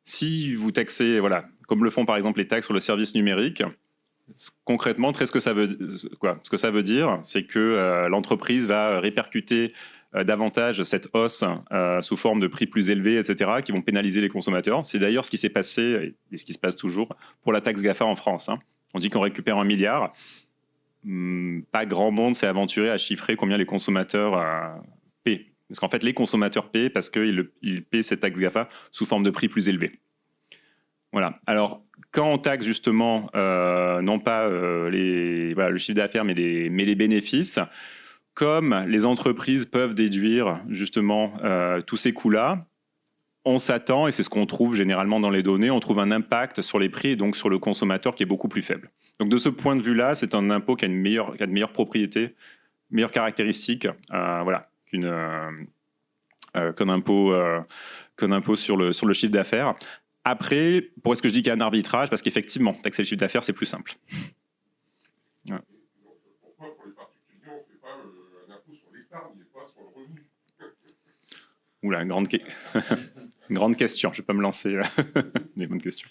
Si vous taxez, voilà, comme le font par exemple les taxes sur le service numérique, concrètement, ce que ça veut dire, c'est que l'entreprise va répercuter davantage cette hausse sous forme de prix plus élevés, etc., qui vont pénaliser les consommateurs. C'est d'ailleurs ce qui s'est passé, et ce qui se passe toujours, pour la taxe GAFA en France. On dit qu'on récupère 1 milliard. Pas grand monde s'est aventuré à chiffrer combien les consommateurs paient. Parce qu'en fait, les consommateurs paient parce qu'ils paient cette taxe GAFA sous forme de prix plus élevés. Voilà. Alors, quand on taxe justement, non pas le chiffre d'affaires, mais les bénéfices, comme les entreprises peuvent déduire justement tous ces coûts-là, on s'attend, et c'est ce qu'on trouve généralement dans les données, on trouve un impact sur les prix et donc sur le consommateur qui est beaucoup plus faible. Donc de ce point de vue-là, c'est un impôt qui a de meilleures propriétés, meilleures caractéristiques, voilà, qu'un impôt sur le chiffre d'affaires. Après, pourquoi est-ce que je dis qu'il y a un arbitrage? Parce qu'effectivement, taxer le chiffre d'affaires, c'est plus simple. Ouais. Pourquoi pour les particuliers, on ne fait pas un impôt sur l'épargne et pas sur le revenu? Oula, grande question. Je ne vais pas me lancer des bonnes questions.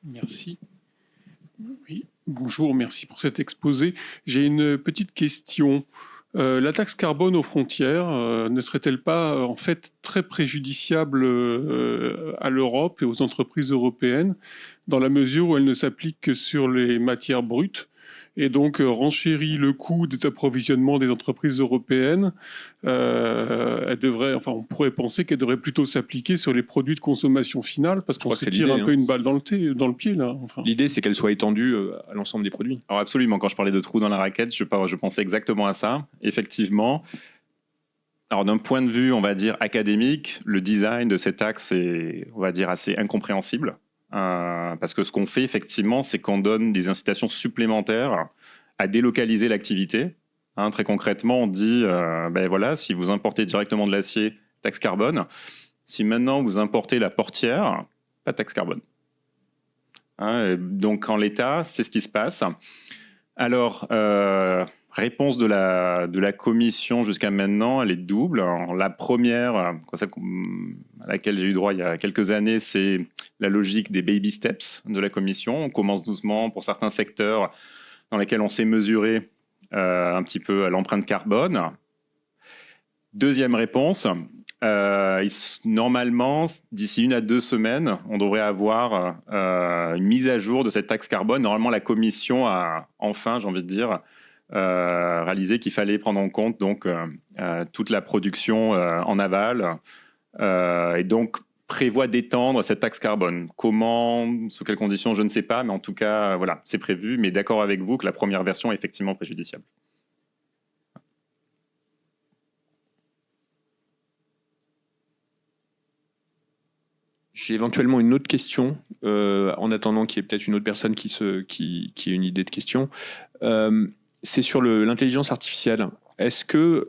Merci. Oui, bonjour, merci pour cet exposé. J'ai une petite question. La taxe carbone aux frontières ne serait-elle pas en fait très préjudiciable à l'Europe et aux entreprises européennes dans la mesure où elle ne s'applique que sur les matières brutes et donc renchérit le coût des approvisionnements des entreprises européennes? Elle devrait, enfin, on pourrait penser qu'elle devrait plutôt s'appliquer sur les produits de consommation finale parce qu'on se tire un peu une balle dans le pied là. Enfin. L'idée, c'est qu'elle soit étendue à l'ensemble des produits. Alors absolument, quand je parlais de trous dans la raquette, je pensais exactement à ça. Effectivement. Alors d'un point de vue, on va dire, académique, le design de cette taxe est, on va dire, assez incompréhensible. Parce que ce qu'on fait, effectivement, c'est qu'on donne des incitations supplémentaires à délocaliser l'activité. Très concrètement, on dit, ben voilà, si vous importez directement de l'acier, taxe carbone. Si maintenant vous importez la portière, pas de taxe carbone. Donc en l'état, c'est ce qui se passe. Alors, réponse de la commission jusqu'à maintenant, elle est double. Alors, la première, celle à laquelle j'ai eu droit il y a quelques années, c'est la logique des baby steps de la commission. On commence doucement pour certains secteurs dans lesquels on sait mesurer un petit peu l'empreinte carbone. Deuxième réponse, normalement, d'ici 1 à 2 semaines, on devrait avoir une mise à jour de cette taxe carbone. Normalement, la commission a enfin, j'ai envie de dire, réalisé qu'il fallait prendre en compte donc, toute la production en aval et donc prévoit d'étendre cette taxe carbone. Comment, sous quelles conditions, je ne sais pas, mais en tout cas, voilà, c'est prévu, mais d'accord avec vous que la première version est effectivement préjudiciable. J'ai éventuellement une autre question, en attendant qu'il y ait peut-être une autre personne qui ait une idée de question. C'est sur l'intelligence artificielle. Est-ce que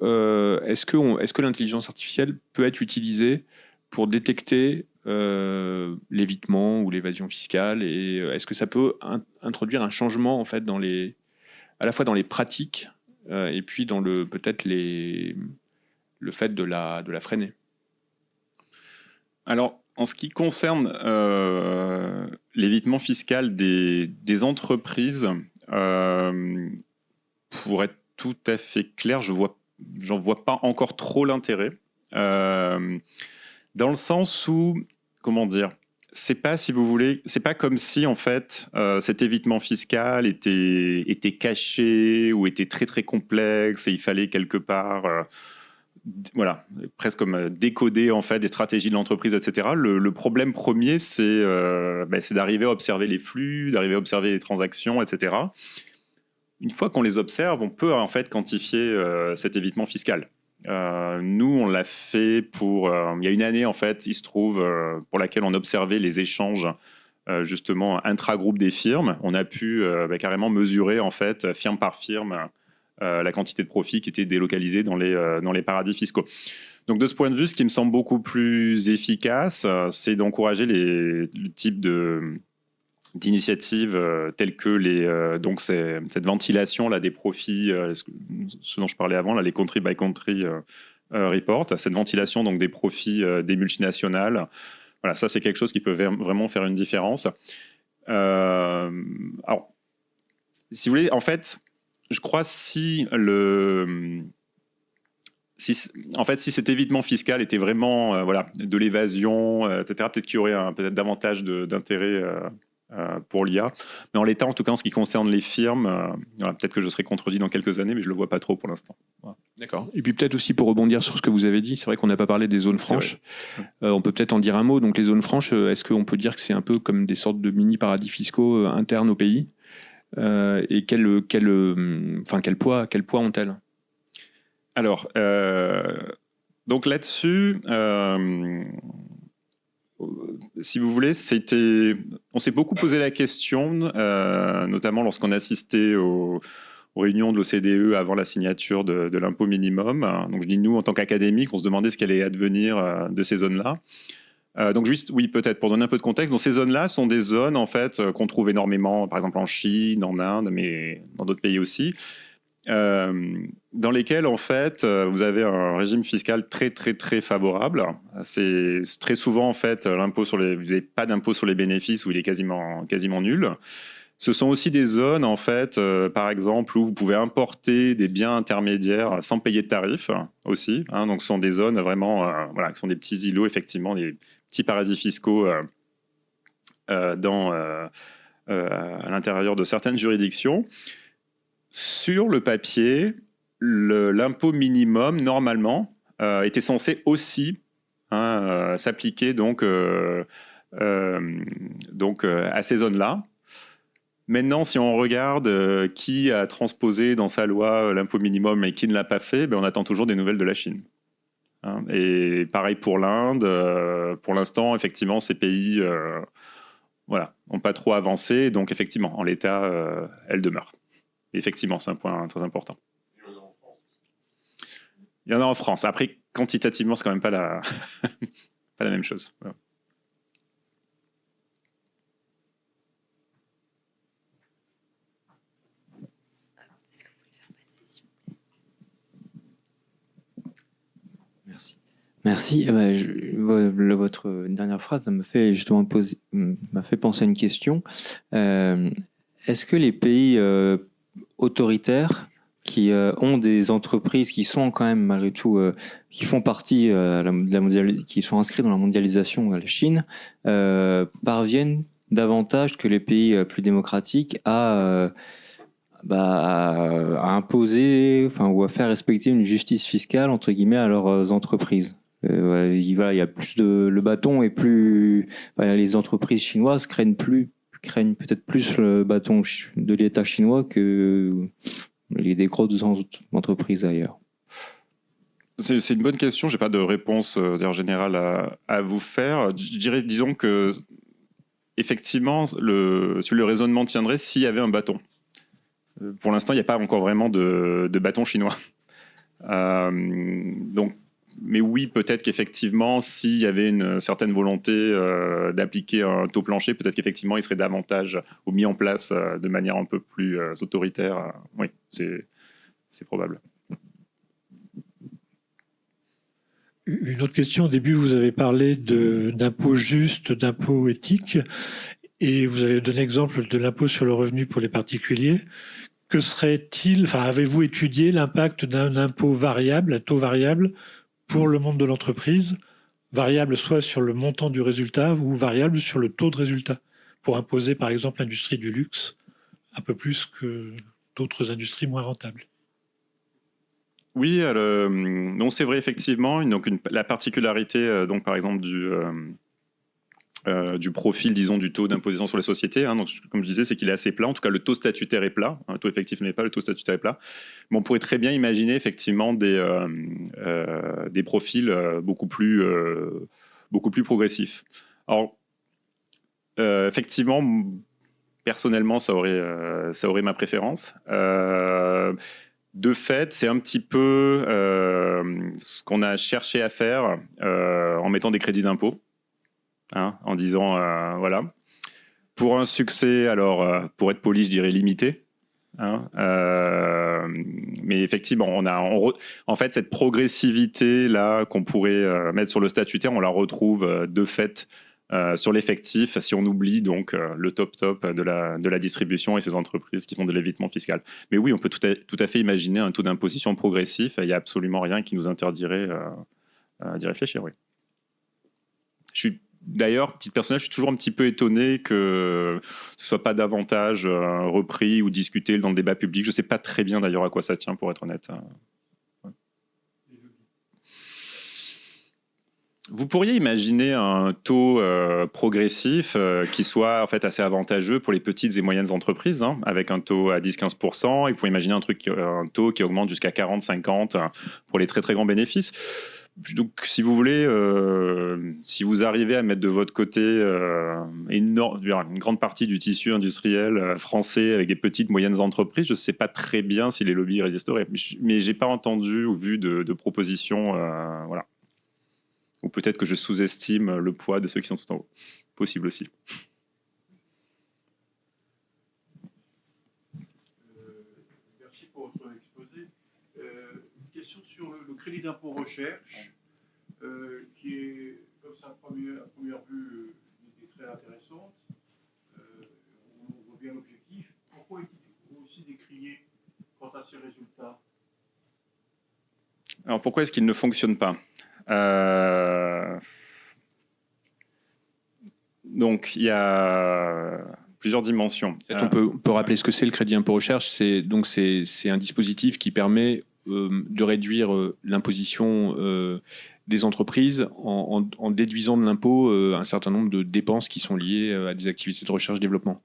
l'intelligence artificielle peut être utilisée pour détecter l'évitement ou l'évasion fiscale, et est-ce que ça peut introduire un changement en fait à la fois dans les pratiques et puis dans peut-être le fait de la freiner? Alors, en ce qui concerne l'évitement fiscal des entreprises, pour être tout à fait clair, j'en vois pas encore trop l'intérêt. Dans le sens où, comment dire, c'est pas, si vous voulez, c'est pas comme si en fait cet évitement fiscal était caché ou était très très complexe et il fallait quelque part voilà, presque comme décoder en fait des stratégies de l'entreprise, etc. Le problème premier, c'est d'arriver à observer les flux, d'arriver à observer les transactions, etc. Une fois qu'on les observe, on peut en fait quantifier cet évitement fiscal. Nous, on l'a fait il y a une année en fait, il se trouve, pour laquelle on observait les échanges justement intra-groupe des firmes. On a pu carrément mesurer en fait firme par firme la quantité de profit qui était délocalisée dans les paradis fiscaux. Donc de ce point de vue, ce qui me semble beaucoup plus efficace, c'est d'encourager le type d'initiatives telles que donc cette ventilation là, des profits, ce dont je parlais avant, là, les country by country report, cette ventilation donc, des profits des multinationales. Voilà, ça c'est quelque chose qui peut vraiment faire une différence. Alors, si vous voulez, en fait, je crois si cet évitement fiscal était vraiment de l'évasion, etc., peut-être qu'il y aurait peut-être davantage d'intérêt pour l'IA. Mais en l'état, en tout cas, en ce qui concerne les firmes, peut-être que je serai contredit dans quelques années, mais je ne le vois pas trop pour l'instant. Voilà. D'accord. Et puis peut-être aussi pour rebondir sur ce que vous avez dit, c'est vrai qu'on n'a pas parlé des zones franches. On peut peut-être en dire un mot. Donc les zones franches, est-ce qu'on peut dire que c'est un peu comme des sortes de mini paradis fiscaux internes au pays et quel poids ont-elles? Alors, donc là-dessus, si vous voulez, on s'est beaucoup posé la question, notamment lorsqu'on assistait aux réunions de l'OCDE avant la signature de l'impôt minimum. Donc je dis nous, en tant qu'académique, on se demandait ce qu'allait advenir de ces zones-là. Donc juste, oui, peut-être pour donner un peu de contexte, donc ces zones-là sont des zones en fait qu'on trouve énormément, par exemple en Chine, en Inde, mais dans d'autres pays aussi, dans lesquelles en fait vous avez un régime fiscal très très très favorable. C'est très souvent en fait vous n'avez pas d'impôt sur les bénéfices ou il est quasiment nul. Ce sont aussi des zones, en fait, par exemple, où vous pouvez importer des biens intermédiaires sans payer de tarifs aussi. Donc, ce sont des zones vraiment, qui sont des petits îlots, effectivement, des petits paradis fiscaux à l'intérieur de certaines juridictions. Sur le papier, l'impôt minimum, normalement, était censé aussi s'appliquer donc à ces zones-là. Maintenant, si on regarde qui a transposé dans sa loi l'impôt minimum et qui ne l'a pas fait, on attend toujours des nouvelles de la Chine. Et pareil pour l'Inde. Pour l'instant, effectivement, ces pays n'ont pas trop avancé. Donc, effectivement, en l'état, elles demeurent. Et effectivement, c'est un point très important. Il y en a en France. Après, quantitativement, c'est quand même pas la même chose. Voilà. Merci. Votre dernière phrase m'a fait justement penser à une question. Est-ce que les pays autoritaires qui ont des entreprises qui sont quand même malgré tout qui font partie qui sont inscrits dans la mondialisation, la Chine, parviennent davantage que les pays plus démocratiques à imposer, ou à faire respecter une justice fiscale entre guillemets à leurs entreprises? Il y a plus le bâton est plus. Les entreprises chinoises craignent peut-être plus le bâton de l'État chinois que des grosses entreprises ailleurs. C'est une bonne question. J'ai pas de réponse générale à vous faire. Disons que effectivement, si le raisonnement tiendrait s'il y avait un bâton. Pour l'instant, il n'y a pas encore vraiment de bâton chinois. Donc. Mais oui, peut-être qu'effectivement, s'il y avait une certaine volonté d'appliquer un taux plancher, peut-être qu'effectivement, il serait davantage mis en place de manière un peu plus autoritaire. Oui, c'est probable. Une autre question. Au début, vous avez parlé d'impôt juste, d'impôt éthique, et vous avez donné l'exemple de l'impôt sur le revenu pour les particuliers. Que serait-il, avez-vous étudié l'impact d'un impôt variable, un taux variable, pour le monde de l'entreprise, variable soit sur le montant du résultat ou variable sur le taux de résultat, pour imposer par exemple l'industrie du luxe un peu plus que d'autres industries moins rentables? Oui, non, c'est vrai effectivement. Donc la particularité, donc par exemple du profil, disons, du taux d'imposition sur les sociétés. Donc, comme je disais, c'est qu'il est assez plat. En tout cas, le taux statutaire est plat. Le taux effectif n'est pas, le taux statutaire est plat. Mais on pourrait très bien imaginer effectivement des profils beaucoup plus progressifs. Alors, effectivement, personnellement, ça aurait ma préférence. De fait, c'est un petit peu ce qu'on a cherché à faire en mettant des crédits d'impôt. En disant, voilà. Pour un succès, alors, pour être poli, je dirais limité. Mais effectivement, en fait, cette progressivité-là qu'on pourrait mettre sur le statutaire, on la retrouve de fait sur l'effectif, si on oublie donc le top de la distribution et ces entreprises qui font de l'évitement fiscal. Mais oui, on peut tout à fait imaginer un taux d'imposition progressif. Il n'y a absolument rien qui nous interdirait d'y réfléchir, oui. D'ailleurs, titre personnel, je suis toujours un petit peu étonné que ce ne soit pas davantage repris ou discuté dans le débat public. Je ne sais pas très bien d'ailleurs à quoi ça tient, pour être honnête. Vous pourriez imaginer un taux progressif qui soit en fait assez avantageux pour les petites et moyennes entreprises, hein, avec un taux à 10-15%. Il faut imaginer un taux qui augmente jusqu'à 40-50% pour les très très grands bénéfices. Donc, si vous voulez, si vous arrivez à mettre de votre côté une grande partie du tissu industriel français avec des petites, moyennes entreprises, je ne sais pas très bien si les lobbies résisteraient. Mais je n'ai pas entendu ou vu de propositions. Voilà. Ou peut-être que je sous-estime le poids de ceux qui sont tout en haut. Possible aussi. Merci pour votre exposé. Une question sur le crédit d'impôt recherche, qui est, comme ça, à première vue, une idée très intéressante. On voit bien l'objectif. Pourquoi est-il aussi décrié quant à ces résultats? Alors pourquoi est-ce qu'il ne fonctionne pas? Donc, il y a plusieurs dimensions. On peut rappeler ce que c'est le crédit impôt recherche. C'est un dispositif qui permet de réduire l'imposition des entreprises en déduisant de l'impôt un certain nombre de dépenses qui sont liées à des activités de recherche-développement.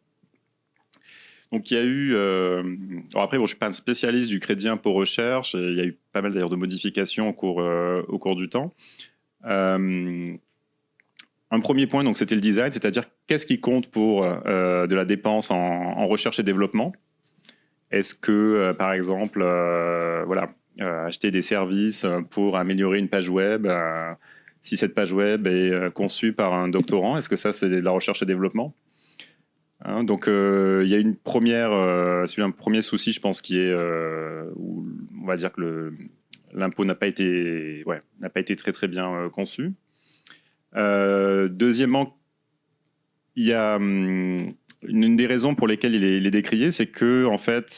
Donc il y a eu... alors après, bon, je ne suis pas un spécialiste du crédit impôt recherche. Il y a eu pas mal d'ailleurs de modifications au cours du temps. Un premier point, donc, c'était le design, c'est-à-dire qu'est-ce qui compte pour de la dépense en recherche et développement. Est-ce que, par exemple, acheter des services pour améliorer une page web, si cette page web est conçue par un doctorant, est-ce que ça, c'est de la recherche et développement? Hein, donc, il y a un premier souci, je pense, qui est où on va dire que l'impôt n'a pas été très très bien conçu. Deuxièmement, il y a une des raisons pour lesquelles il est décrié, c'est que en fait,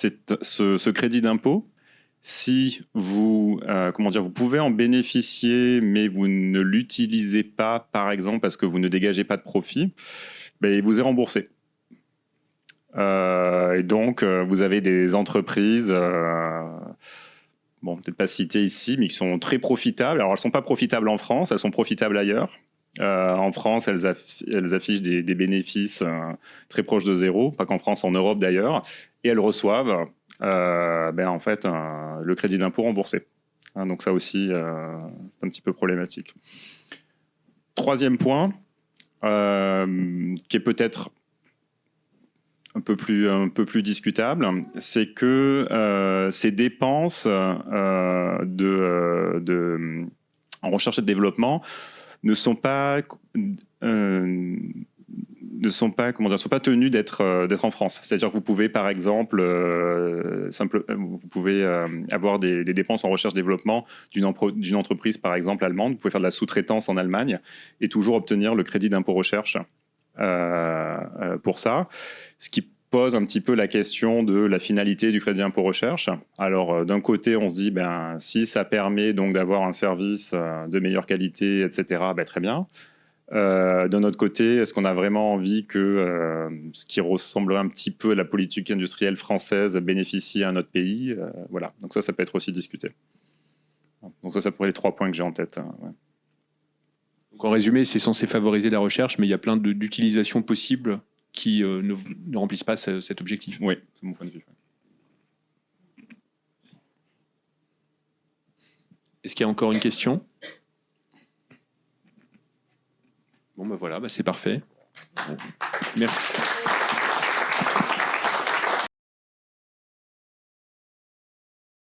ce crédit d'impôt, si vous vous pouvez en bénéficier, mais vous ne l'utilisez pas, par exemple, parce que vous ne dégagez pas de profit, ben, il vous est remboursé. Et donc, vous avez des entreprises, peut-être pas citées ici, mais qui sont très profitables. Alors, elles ne sont pas profitables en France, elles sont profitables ailleurs. En France, elles affichent des bénéfices très proches de zéro, pas qu'en France, en Europe d'ailleurs, et elles reçoivent le crédit d'impôt remboursé. Hein, donc ça aussi, c'est un petit peu problématique. Troisième point, qui est peut-être un peu plus discutable, c'est que ces dépenses en recherche et de développement ne sont pas tenus d'être en France. C'est-à-dire que vous pouvez, par exemple, avoir des dépenses en recherche-développement d'une entreprise, par exemple, allemande. Vous pouvez faire de la sous-traitance en Allemagne et toujours obtenir le crédit d'impôt recherche pour ça. Ce qui pose un petit peu la question de la finalité du crédit impôt recherche. Alors, d'un côté, on se dit, si ça permet donc d'avoir un service de meilleure qualité, etc., très bien. D'un autre côté, est-ce qu'on a vraiment envie que ce qui ressemblerait un petit peu à la politique industrielle française bénéficie à notre pays? Voilà, donc ça peut être aussi discuté. Donc ça pourrait être les 3 points que j'ai en tête. Ouais. Donc en résumé, c'est censé favoriser la recherche, mais il y a plein d'utilisations possibles qui ne remplissent pas cet objectif. Oui, c'est mon point de vue. Est-ce qu'il y a encore une question? Bon, voilà, c'est parfait. Merci.